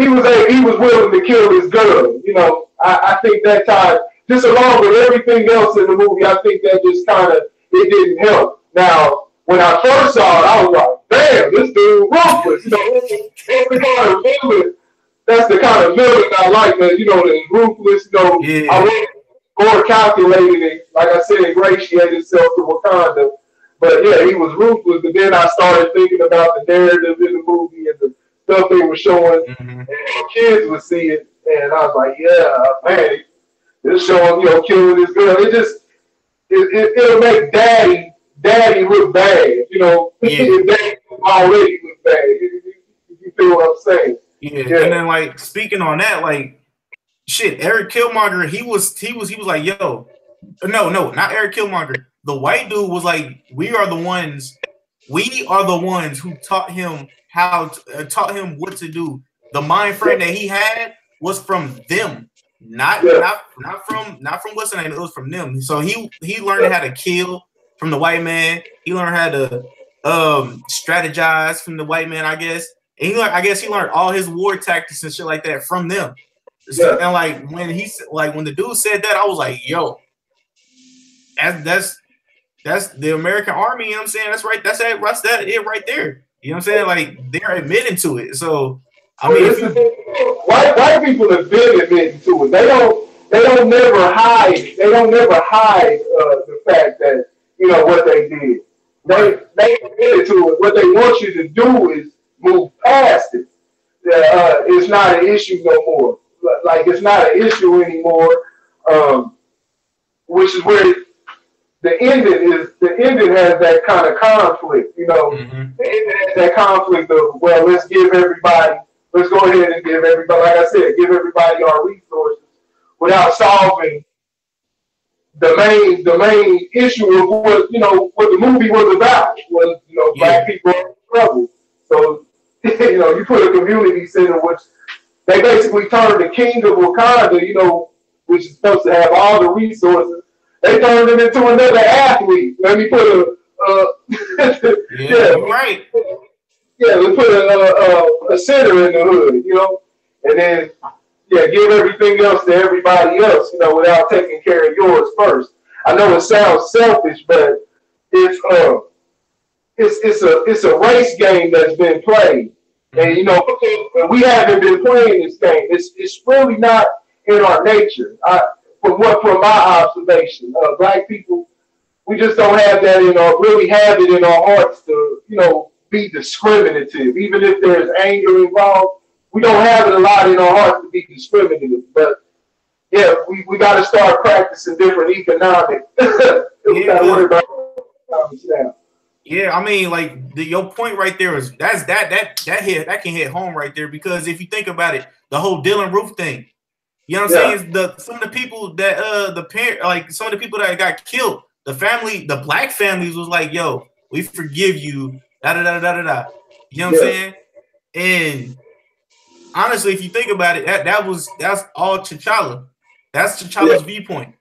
was willing to kill his girl. I think that time just along with everything else in the movie, I think that just kind of it didn't help. Now, when I first saw it, I was like, "Damn, this dude ruthless." You know, every kind of villain. That's the kind of villain I like. That that's ruthless. I want more calculated and, like I said, ingratiate himself to Wakanda. But yeah, he was ruthless. But then I started thinking about the narrative in the movie and the stuff they were showing, and kids would see it, and I was like, yeah, man, it's showing, killing this girl. It'll make daddy look bad, if daddy already look bad. You feel what I'm saying? Yeah. And then like speaking on that, like shit, Eric Killmonger, he was like, yo, no, not Eric Killmonger. The white dude was like, we are the ones who taught him taught him what to do. The mind frame that he had was from them, not from what's the name. It was from them. So he learned how to kill from the white man. He learned how to strategize from the white man, I guess. And he learned all his war tactics and shit like that from them. So, and like when the dude said that, I was like, yo, that's the American Army, you know what I'm saying? That's right. That's it right there. You know what I'm saying? Like they're admitting to it. So I mean, white people have been admitting to it. They don't never hide. They don't never hide the fact that what they did. They admitted to it. What they want you to do is move past it. It's not an issue no more. Like it's not an issue anymore. Which is where the ending has that kind of conflict. The ending has that conflict of, well, let's go ahead and give everybody, like I said, give everybody our resources without solving the main issue of what the movie was about, was black people in trouble. So you put a community center, which they basically turned the king of Wakanda, which is supposed to have all the resources. They turned him into another athlete. Let me put you're right. Yeah, let's put a center in the hood, and then give everything else to everybody else, without taking care of yours first. I know it sounds selfish, but it's a race game that's been played, and we haven't been playing this game. It's really not in our nature. From my observation, black people, we just don't have that have it in our hearts to be discriminative. Even if there's anger involved, we don't have it a lot in our hearts to be discriminative. But yeah, we got to start practicing different economics. We got to worry about economics now. Yeah, I mean, like your point right there is that can hit home right there, because if you think about it, the whole Dylan Roof thing. You know what I'm saying? Some of the people that some of the people that got killed, the black families was like, yo, we forgive you, da da da da da. You know what I'm saying? And honestly, if you think about it, that's all T'Challa. That's T'Challa's viewpoint.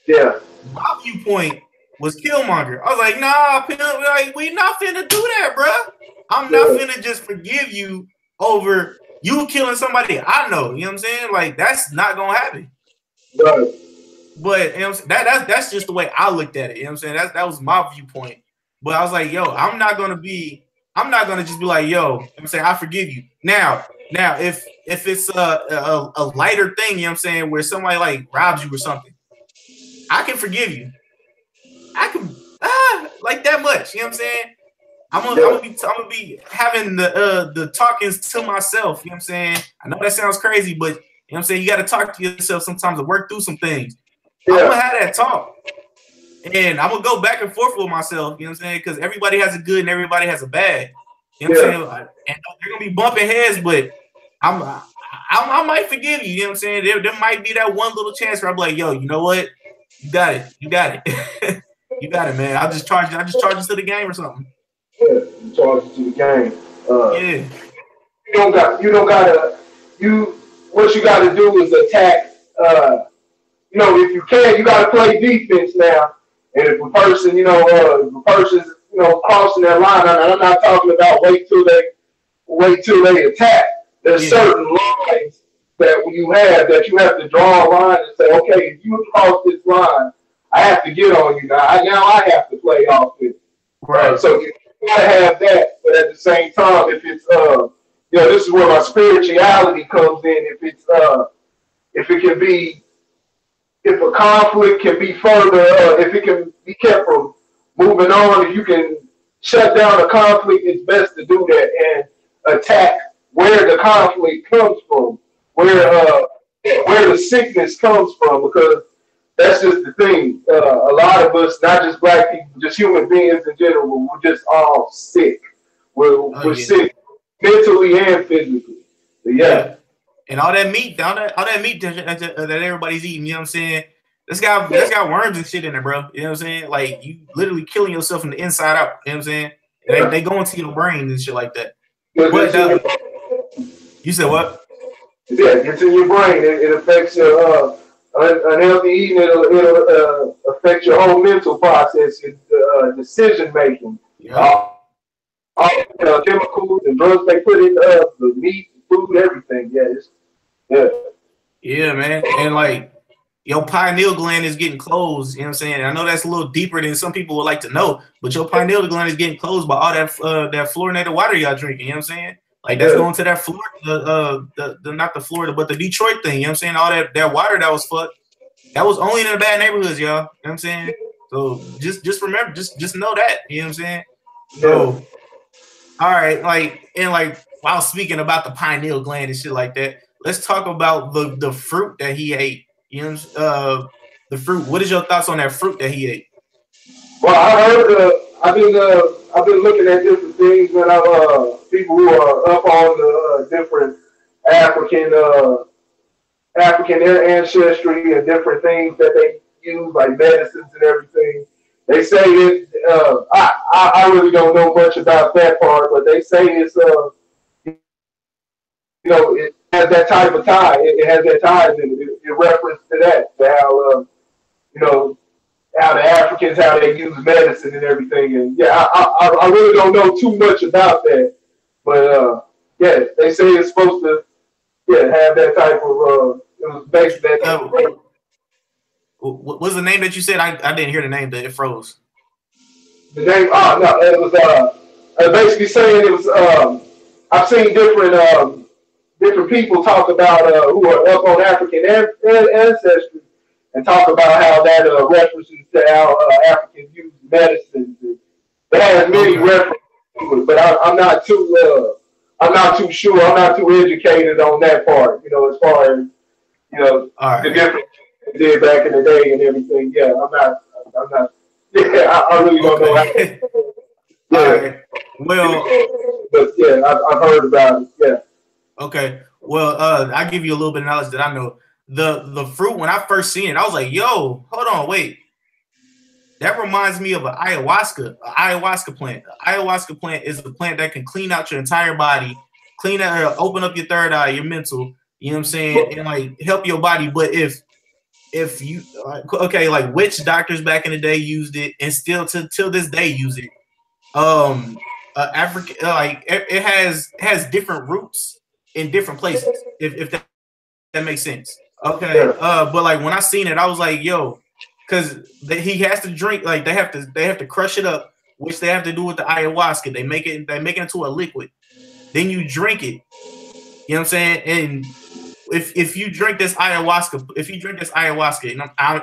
Yeah. My viewpoint was Killmonger. I was like, nah, we not finna do that, bro. I'm not finna just forgive you over you killing somebody I know. You know what I'm saying? Like, that's not gonna happen. Right. But that's just the way I looked at it. You know what I'm saying? That was my viewpoint. But I was like, yo, I'm not gonna just be like, yo, you know what I'm saying, I forgive you. Now if it's a lighter thing, you know what I'm saying, where somebody like robs you or something, I can forgive you. I can like that much, you know what I'm saying? I'm gonna be having the talkings to myself, you know what I'm saying? I know that sounds crazy, but you know what I'm saying, you gotta talk to yourself sometimes to work through some things. I'm gonna have that talk. And I'm gonna go back and forth with myself, you know what I'm saying? Because everybody has a good and everybody has a bad. You know what I'm saying? And they're gonna be bumping heads, but I might forgive you, you know what I'm saying? There might be that one little chance where I'm like, yo, you know what? You got it. You got it, man. I just charge you to the game or something. Yeah, you charge you to the game. What you gotta do is attack. If you can, you gotta play defense now. And if a person, crossing that line, I'm not talking about wait till they attack. There's certain lines that you have to draw a line and say, okay, if you cross this line, I have to get on you now. I have to play off it. Right. So you gotta have that, but at the same time, if it's this is where my spirituality comes in. If it can be, if a conflict can be further, if it can be kept from moving on, if you can shut down a conflict, it's best to do that and attack where the conflict comes from, where the sickness comes from, because that's just the thing. A lot of us, not just black people, just human beings in general, we're just all sick. We're sick mentally and physically. But yeah. And all that meat that everybody's eating, you know what I'm saying? This got worms and shit in it, bro. You know what I'm saying? Like, you literally killing yourself from the inside out. You know what I'm saying? And they go into your brain and shit like that. You said what? Yeah, it's in your brain. It affects your unhealthy eating. It'll affect your whole mental process, your decision making. Yeah. All chemicals and drugs they put in the meat, food, everything. Yeah, man. And like, your pineal gland is getting closed. You know what I'm saying? I know that's a little deeper than some people would like to know, but your pineal gland is getting closed by all that fluorinated water y'all drinking. You know what I'm saying? Like, that's going to that Florida, not the Florida, but the Detroit thing. You know what I'm saying? All that water that was fucked, that was only in the bad neighborhoods, y'all. You know what I'm saying? So just remember, just know that. You know what I'm saying? So, all right, while speaking about the pineal gland and shit like that, let's talk about the fruit that he ate. You know, the fruit. What is your thoughts on that fruit that he ate? Well, I heard. I've been looking at different things when people who are up on the different African ancestry and different things that they use, like medicines and everything. They say it. I really don't know much about that part, but they say it's it has that type of tie. It has that ties in it. In reference to that, to how the Africans, how they use medicine and everything. And yeah, I really don't know too much about that, but they say it's supposed to have that type of it was based that. What was the name that you said? I didn't hear the name. That it froze. The name? Oh no, it was basically saying it was. I've seen different people talk about who are up on African ancestry and talk about how that references to how Africans use medicines. That has many references to it, but I'm not too sure. I'm not too educated on that part. As far as the different they did back in the day and everything. Yeah, I'm not. Yeah, I really don't know. All right. Well, but yeah, I've heard about it. Yeah. Okay. Well, I'll give you a little bit of knowledge that I know. The fruit, when I first seen it, I was like, yo, hold on, wait. That reminds me of an ayahuasca plant. An ayahuasca plant is a plant that can clean out your entire body, open up your third eye, your mental, you know what I'm saying, and like help your body. But if you like witch doctors back in the day used it and still till this day use it. African, like it has different roots in different places, if that makes sense. Okay. But like when I seen it, I was like, yo, because he has to drink, like they have to crush it up, which they have to do with the ayahuasca. They make it into a liquid. Then you drink it. You know what I'm saying? And if you drink this ayahuasca,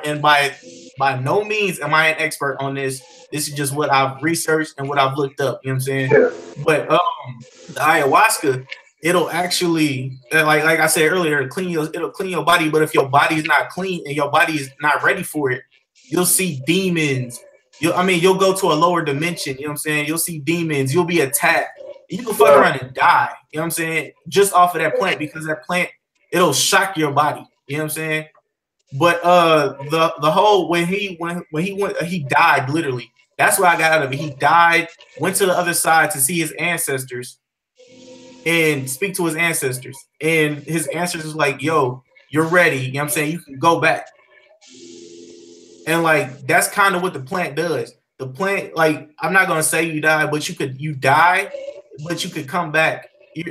and by no means am I an expert on this. This is just what I've researched and what I've looked up. You know what I'm saying? Yeah. But the ayahuasca, it'll actually, like I said earlier, it'll clean your body. But if your body is not clean and your body is not ready for it, you'll see demons. You'll go to a lower dimension. You know what I'm saying? You'll see demons. You'll be attacked. You can fuck around and die. You know what I'm saying? Just off of that plant, because that plant, it'll shock your body. You know what I'm saying? But the whole when he went, he died literally. That's what I got out of it. He died, went to the other side to see his ancestors and speak to his ancestors. And his ancestors was like, yo, you're ready. You know what I'm saying? You can go back. And like that's kind of what the plant does. The plant, like, I'm not gonna say you die, but you die, but you could come back.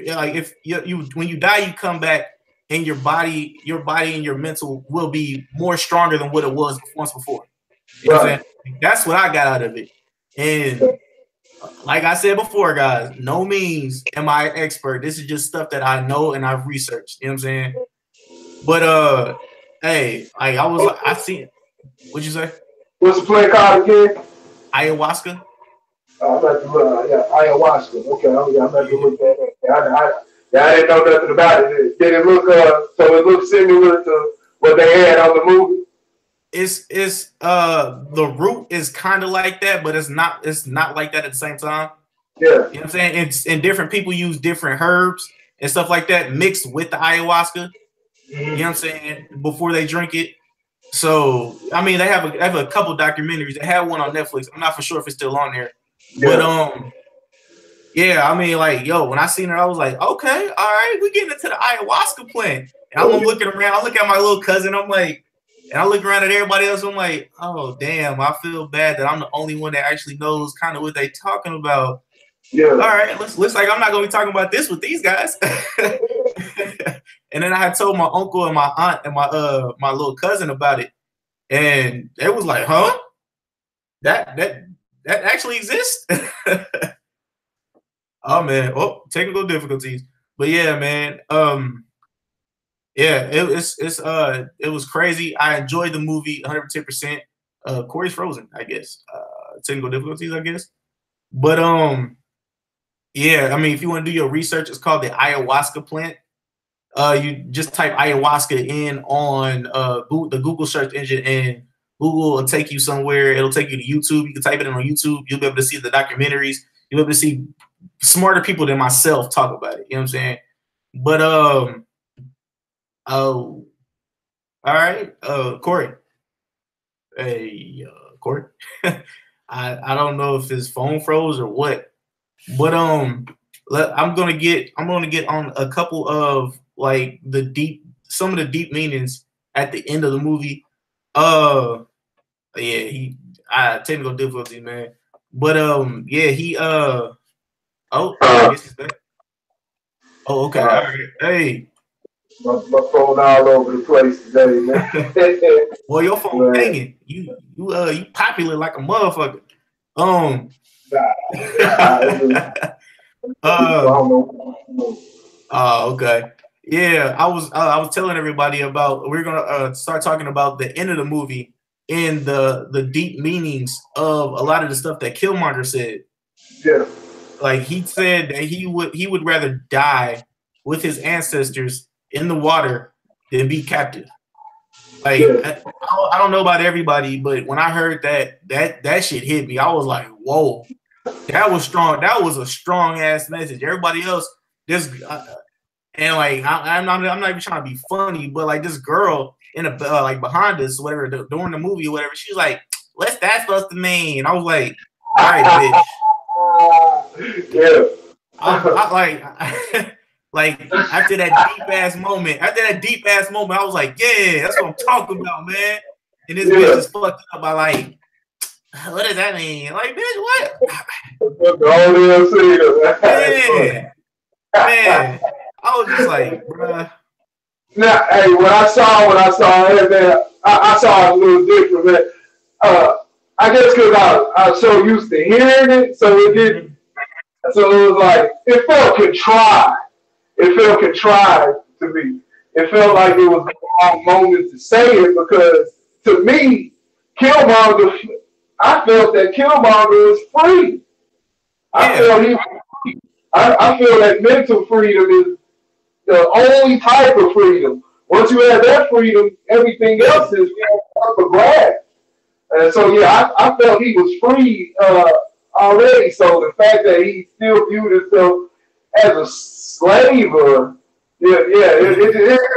Like if you when you die, you come back. and your body and your mental will be more stronger than what it was once before. You know what I'm saying? That's what I got out of it. And like I said before, guys, no means am I an expert. This is just stuff that I know and I've researched. You know what I'm saying? But hey, I seen. What'd you say? What's the play called again? Ayahuasca. I'm about to look. Yeah, ayahuasca. Okay, I'm about to look at it. I didn't know nothing about it. Did it look so it looks similar to what they had on the movie? It's the root is kind of like that, but it's not like that at the same time. Yeah. You know what I'm saying? And different people use different herbs and stuff like that mixed with the ayahuasca. You know what I'm saying? Before they drink it. So I mean, they have a couple documentaries. They have one on Netflix. I'm not for sure if it's still on there. Yeah. But yeah, I mean, like, yo, when I seen it, I was like, okay, all right, we getting into the ayahuasca plant. And I'm looking around, I look at my little cousin, I'm like, and I look around at everybody else, I'm like, oh damn, I feel bad that I'm the only one that actually knows kind of what they talking about. Yeah. All right, looks like I'm not gonna be talking about this with these guys. And then I had told my uncle and my aunt and my little cousin about it, and they was like, huh? That actually exists? Oh man, technical difficulties. But yeah, man. Yeah, it was crazy. I enjoyed the movie 110%. Corey's frozen, I guess. Technical difficulties, I guess. But yeah, I mean, if you want to do your research, it's called the ayahuasca plant. You just type ayahuasca in on the Google search engine, and Google will take you somewhere. It'll take you to YouTube. You can type it in on YouTube. You'll be able to see the documentaries. You'll be able to see smarter people than myself talk about it. You know what I'm saying? But all right, Corey. Hey, Corey. I don't know if his phone froze or what, but I'm gonna get on a couple of like some of the deep meanings at the end of the movie. Yeah, technical difficulty, man. But yeah, I guess he's back. Oh, okay. All right. Hey. My phone all over the place today, man. Well, your phone hanging. You popular like a motherfucker. Okay. Yeah, I was telling everybody about we're gonna start talking about the end of the movie and the deep meanings of a lot of the stuff that Killmonger said. Yeah. Like he said that he would rather die with his ancestors in the water than be captive. Like I don't know about everybody, but when I heard that shit hit me, I was like, whoa, that was strong. That was a strong ass message. Everybody else, and like I'm not even trying to be funny, but like this girl in a like behind us, whatever, during the movie, or whatever, she's like, what's that supposed to mean? I was like, all right, bitch. Yeah. I like. Like after that deep ass moment, I was like, yeah, that's what I'm talking about, man. And this bitch is fucked up by like, what does that mean? Like, bitch, what? Man, I was just like, bruh. Now, hey, when I saw it, I saw it a little different, man. I guess because I was so used to hearing it, so it didn't. So it was like it felt contrived. It felt contrived to me. It felt like it was the wrong moment to say it because, to me, Killmonger, I felt that Killmonger was free. I felt he was free. I feel that mental freedom is the only type of freedom. Once you have that freedom, everything else is up for grabs. And so, yeah, I felt he was free already. So the fact that he still viewed himself as a slave, it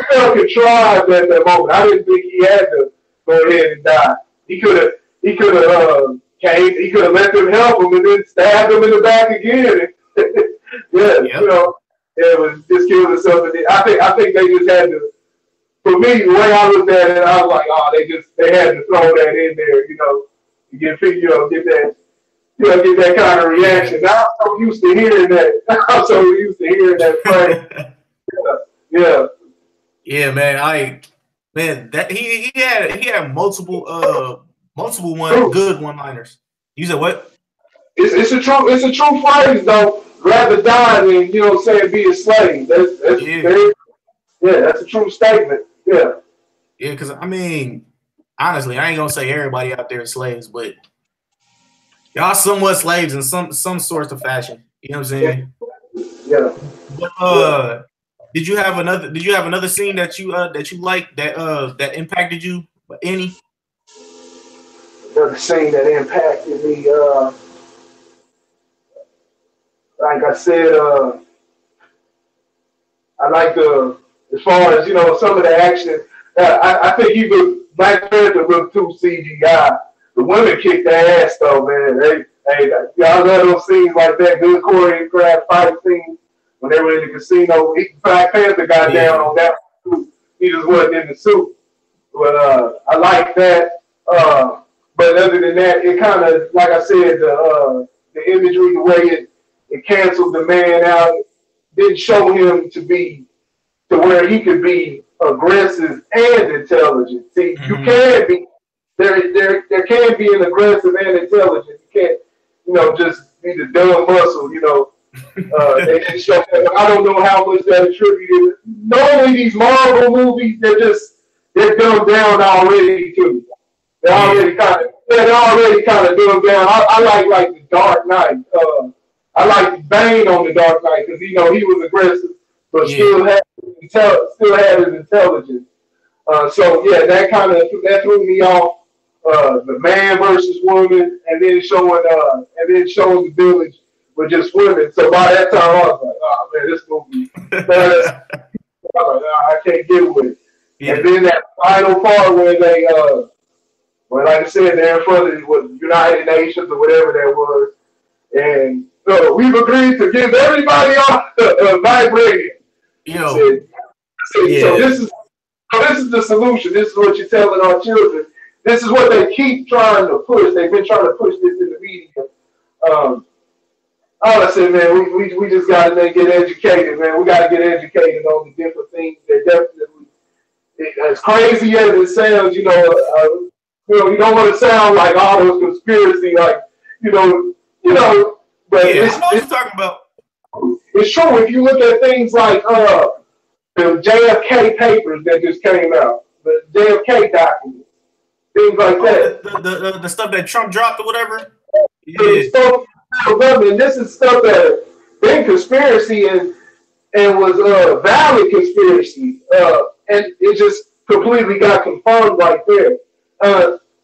felt contrived at that moment. I didn't think he had to go ahead and die. He could have let them help him and then stabbed him in the back again. You know, it was just killing himself. I think they just had to. For me, the way I looked at it, I was like, oh, they had to throw that in there, you know, to get that kind of reaction. Now I'm so used to hearing that. Phrase. Yeah. Yeah, man, that he had multiple good one-liners. You said what? It's a true phrase though. Rather die than saying be a slave. That's Yeah, very, yeah, that's a true statement. Yeah. yeah, because I mean, honestly, I ain't gonna say everybody out there is slaves, but y'all somewhat slaves in some sorts of fashion. You know what I'm saying? Yeah. But Yeah. did you have another scene that you liked that impacted you any? Another scene that impacted me. Like I said, I like the as far as some of the action. I think even Black Panther looked too CGI. The women kicked their ass though, man. Y'all love those scenes like that, good choreographed fight scenes when they were in the casino. Black Panther got down Yeah, on that suit. He just wasn't in the suit, but I like that. But other than that, it kind of, like I said, the imagery, the way it canceled the man out, didn't show him to where he could be aggressive and intelligent. See, you can be there can be an aggressive and intelligent. You can't, just be the dumb muscle. They didn't show that. I don't know how much that attributed. Normally, these Marvel movies, they're dumbed down already too. yeah, They're already kind of dumbed down. I like the Dark Knight. I like Bane on the Dark Knight because he was aggressive, but yeah, still had his intelligence. So yeah, that threw me off. The man versus woman, and then showing the village with just women. So by that time, I was like, oh man, this movie, I was like, oh, I can't get with it. And yeah, then that final part where well, like I said, they're in front of the United Nations or whatever that was, and we've agreed to give everybody off a vibranium. yo, Said, so yeah, this is the solution. This is what you're telling our children. This is what they keep trying to push. They've been trying to push this in the media. Um, all I said, man, we just got to get educated, man. We got to get educated on the different things that definitely, as crazy as it sounds, you don't want to sound like all those conspiracy, like, you know, but yeah. I know what you're talking about. it's true. If you look at things like the JFK papers that just came out, the JFK documents, things like Oh, that. the stuff that Trump dropped or whatever. The Yeah, stuff, and this is stuff that been conspiracy and was valid conspiracy, and it just completely got confirmed right there.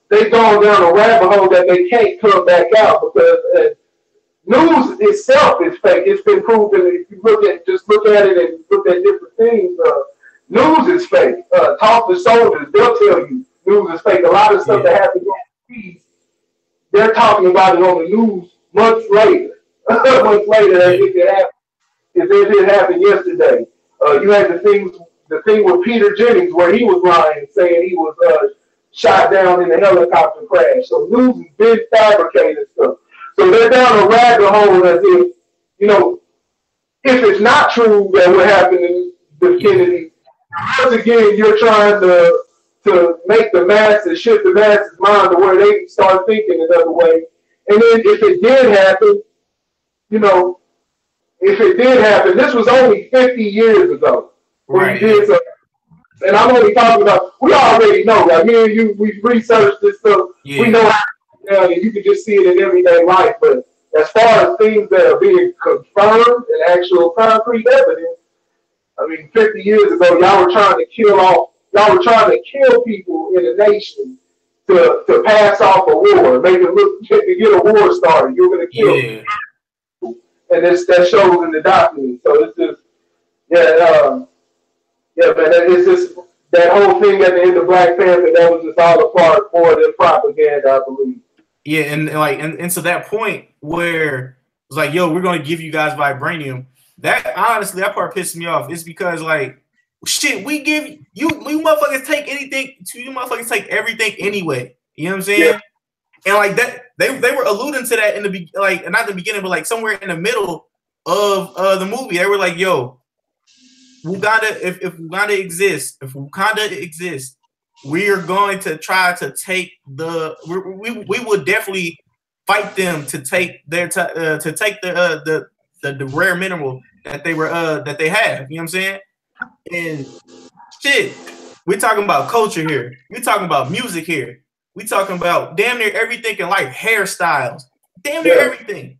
They've gone down a rabbit hole that they can't come back out because news itself is fake. It's been proven. If you look at it and look at different things, news is fake. Talk to soldiers, they'll tell you news is fake. A lot of stuff yeah, that happens overseas, they're talking about it on the news months later. Months later, as yeah, if it happened, if it did happen yesterday. You had the thing with Peter Jennings where he was lying, saying he was shot down in a helicopter crash. So news has been fabricated stuff. So they're down a rabbit hole as if, you know, if it's not true that what happened in the yeah, Kennedy, once again, you're trying to make the masses, shift the masses' mind to where they start thinking another way. And then if it did happen, you know, if it did happen, this was only 50 years ago when you right, did yeah, something. And I'm only talking about, we already know, like me and you, we've researched this stuff. We yeah, know how to and you can just see it in everyday life. But as far as things that are being confirmed and actual concrete evidence, I mean, 50 years ago, y'all were trying to kill people in a nation to pass off a war, make it look, to get a war started. You're going to kill yeah. people. And that shows in the document. So it's just, yeah, yeah, man, it's just that whole thing at the end of Black Panther, that was just all a part more than propaganda, I believe. Yeah, and to that point where it's like, yo, we're gonna give you guys vibranium. That honestly, that part pisses me off. It's because like, shit, we give you motherfuckers take anything. You motherfuckers take everything anyway. You know what I'm Yeah, saying? And like that, they were alluding to that in the not the beginning, but like somewhere in the middle of the movie, they were like, yo, if Wakanda exists, we are going to try to take we would definitely fight them to take their to take the rare mineral that they have. You know what I'm saying? And shit, we're talking about culture here. We're talking about music here. We're talking about damn near everything in life, hairstyles, damn near everything.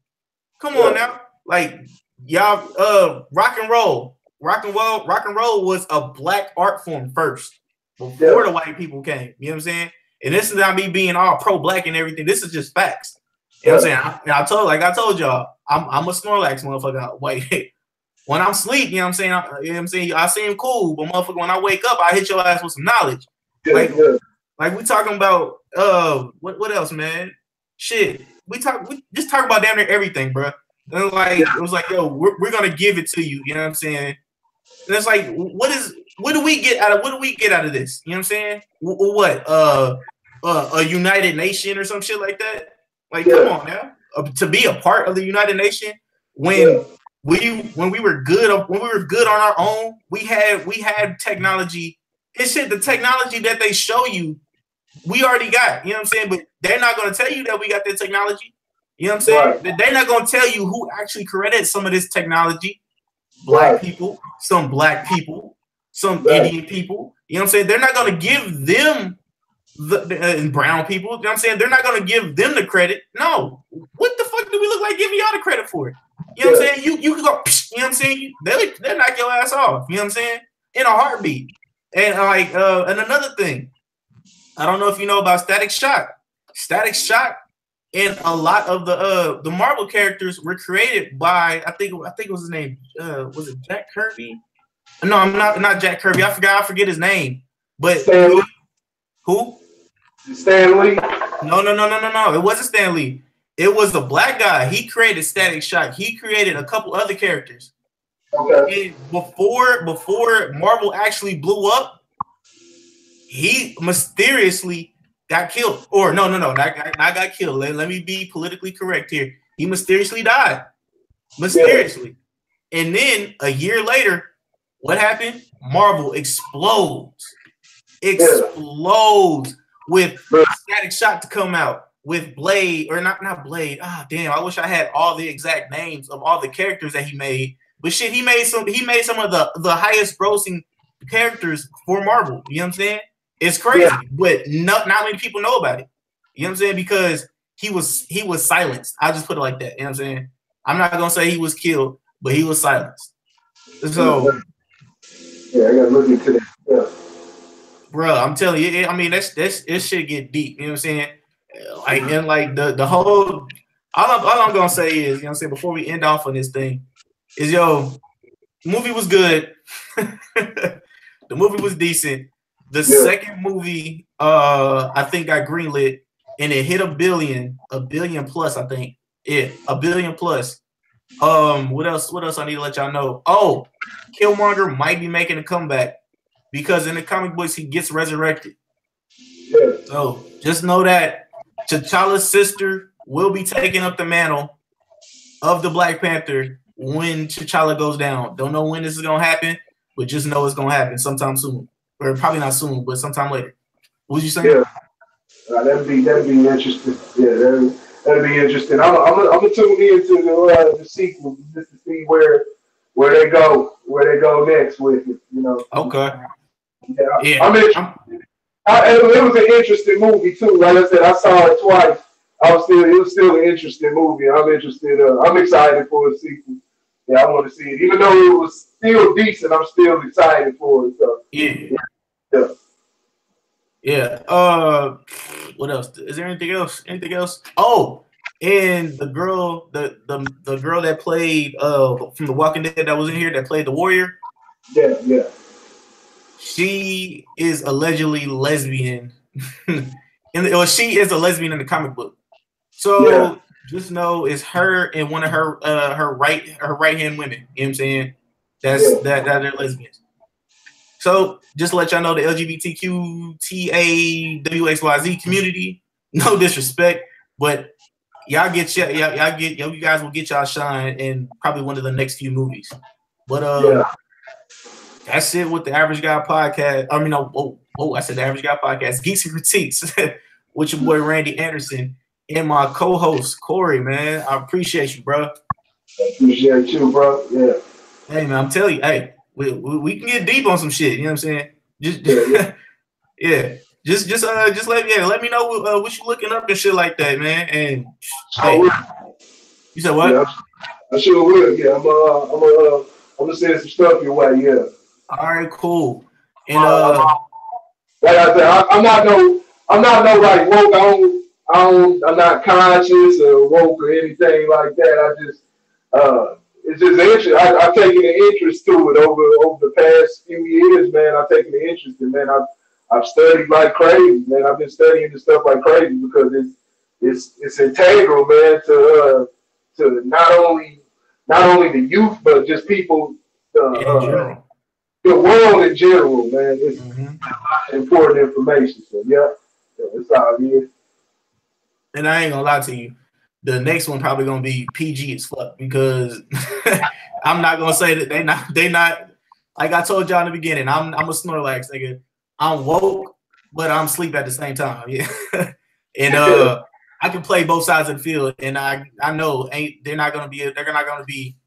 Come on now, like y'all, rock and roll was a black art form first before the white people came. You know what I'm saying? And this is not me being all pro-black and everything. This is just facts. You know what I'm saying? I told y'all, I'm a Snorlax motherfucker. Wait, when I'm asleep, you know what I'm saying? I seem cool, but motherfucker, when I wake up, I hit your ass with some knowledge. Like we talking about what else, man? Shit. We just talk about damn near everything, bro. And like it was like, yo, we're gonna give it to you. You know what I'm saying? And it's like, what do we get out of this? You know what I'm saying? What? A United Nation or some shit like that? Like, come on now. To be a part of the United Nation when we were good on our own, we had technology. And shit, the technology that they show you, we already got. You know what I'm saying? But they're not gonna tell you that we got the technology. You know what I'm saying? Right. They're not gonna tell you who actually created some of this technology. Black people, some black people, some Indian people. You know what I'm saying? They're not gonna give them the brown people. You know what I'm saying? They're not gonna give them the credit. No. What the fuck do we look like giving y'all the credit for it? You know what I'm saying? You can go, you know what I'm saying? They'll knock your ass off. You know what I'm saying? In a heartbeat. And like and another thing, I don't know if you know about Static Shock. Static Shock and a lot of the Marvel characters were created by I think it was his name. Was it Jack Kirby? No, I'm not Jack Kirby. I forget his name. But who? Stan Lee. No. It wasn't Stan Lee. It was a black guy. He created Static Shock. He created a couple other characters. Okay. And before Marvel actually blew up, he mysteriously got killed. Or no, not got killed. Let me be politically correct here. He mysteriously died. Mysteriously. Yeah. And then a year later, what happened? Marvel explodes. With Static Shock to come out. With Blade, or not Blade. Ah, damn! I wish I had all the exact names of all the characters that he made. But shit, he made some of the highest grossing characters for Marvel. You know what I'm saying? It's crazy, but not many people know about it. You know what I'm saying? Because he was silenced. I'll just put it like that. You know what I'm saying? I'm not gonna say he was killed, but he was silenced. So I gotta look into that. Yeah. Bro, I'm telling you, I mean this shit get deep. You know what I'm saying? Like and like the whole all I'm gonna say is, you know what I'm saying, before we end off on this thing, is the movie was good. The movie was decent. The second movie I think got greenlit and it hit a billion plus, I think. Yeah, $1 billion plus. What else I need to let y'all know? Oh, Killmonger might be making a comeback because in the comic books he gets resurrected. Yeah. So just know that T'Challa's sister will be taking up the mantle of the Black Panther when T'Challa goes down. Don't know when this is gonna happen, but just know it's gonna happen sometime soon, or probably not soon, but sometime later. What was you saying? Yeah, that'd be interesting. Yeah, that'd be interesting. I'm gonna tune into the sequel just to see where they go next with it. You know. Okay. Yeah. It was an interesting movie too. Like I said, I saw it twice. It was still an interesting movie. I'm interested. I'm excited for a sequel. Yeah, I want to see it. Even though it was still decent, I'm still excited for it. So. Yeah. What else? Is there anything else? Oh, and the girl that played from The Walking Dead that was in here that played the warrior. Yeah. She is allegedly lesbian. She is a lesbian in the comic book. So just know it's her and one of her right hand women. You know what I'm saying? That they're lesbians. So just to let y'all know, the LGBTQTAWXYZ community, no disrespect, but you guys will get y'all shine in probably one of the next few movies. But That's it with the Average Guy podcast. I mean, no, I said the Average Guy podcast. Geeks and Critiques with your boy Randy Anderson and my co-host Corey. Man, I appreciate you, bro. I appreciate you, bro. Yeah. Hey, man, I'm telling you, hey, we can get deep on some shit. You know what I'm saying? Just yeah. Just let me know what you looking up and shit like that, man. And hey, you said what? Yeah, I sure will. Yeah, I'm gonna send some stuff your way. Yeah. All right, cool. And like I said, I'm not no like woke. I'm not conscious or woke or anything like that. I just, it's just interesting. I've taken an interest to it over the past few years, man. I've taken an interest in, man. I've studied like crazy, man. I've been studying this stuff like crazy because it's integral, man, to not only the youth but just people, in general. The world in general, man. It's important information. So yeah, that's all it is. And I ain't gonna lie to you, the next one probably gonna be PG as fuck because I'm not gonna say that they not like I told y'all in the beginning. I'm a Snorlax nigga. I'm woke, but I'm sleep at the same time. Yeah, and I can play both sides of the field, and I know they're not gonna be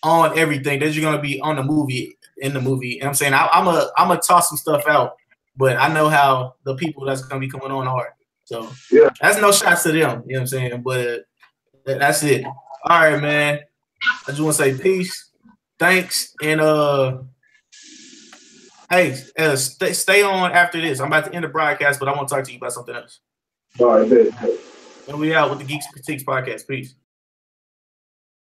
on everything. They're just gonna be on the movie in the movie. And I'm saying I'm a toss some stuff out, but I know how the people that's gonna be coming on are. So yeah, that's no shots to them. You know what I'm saying? But that's it. All right, man. I just want to say peace, thanks, and hey, stay on after this. I'm about to end the broadcast, but I want to talk to you about something else. All right, And we out with the Geeks Critiques podcast. Peace.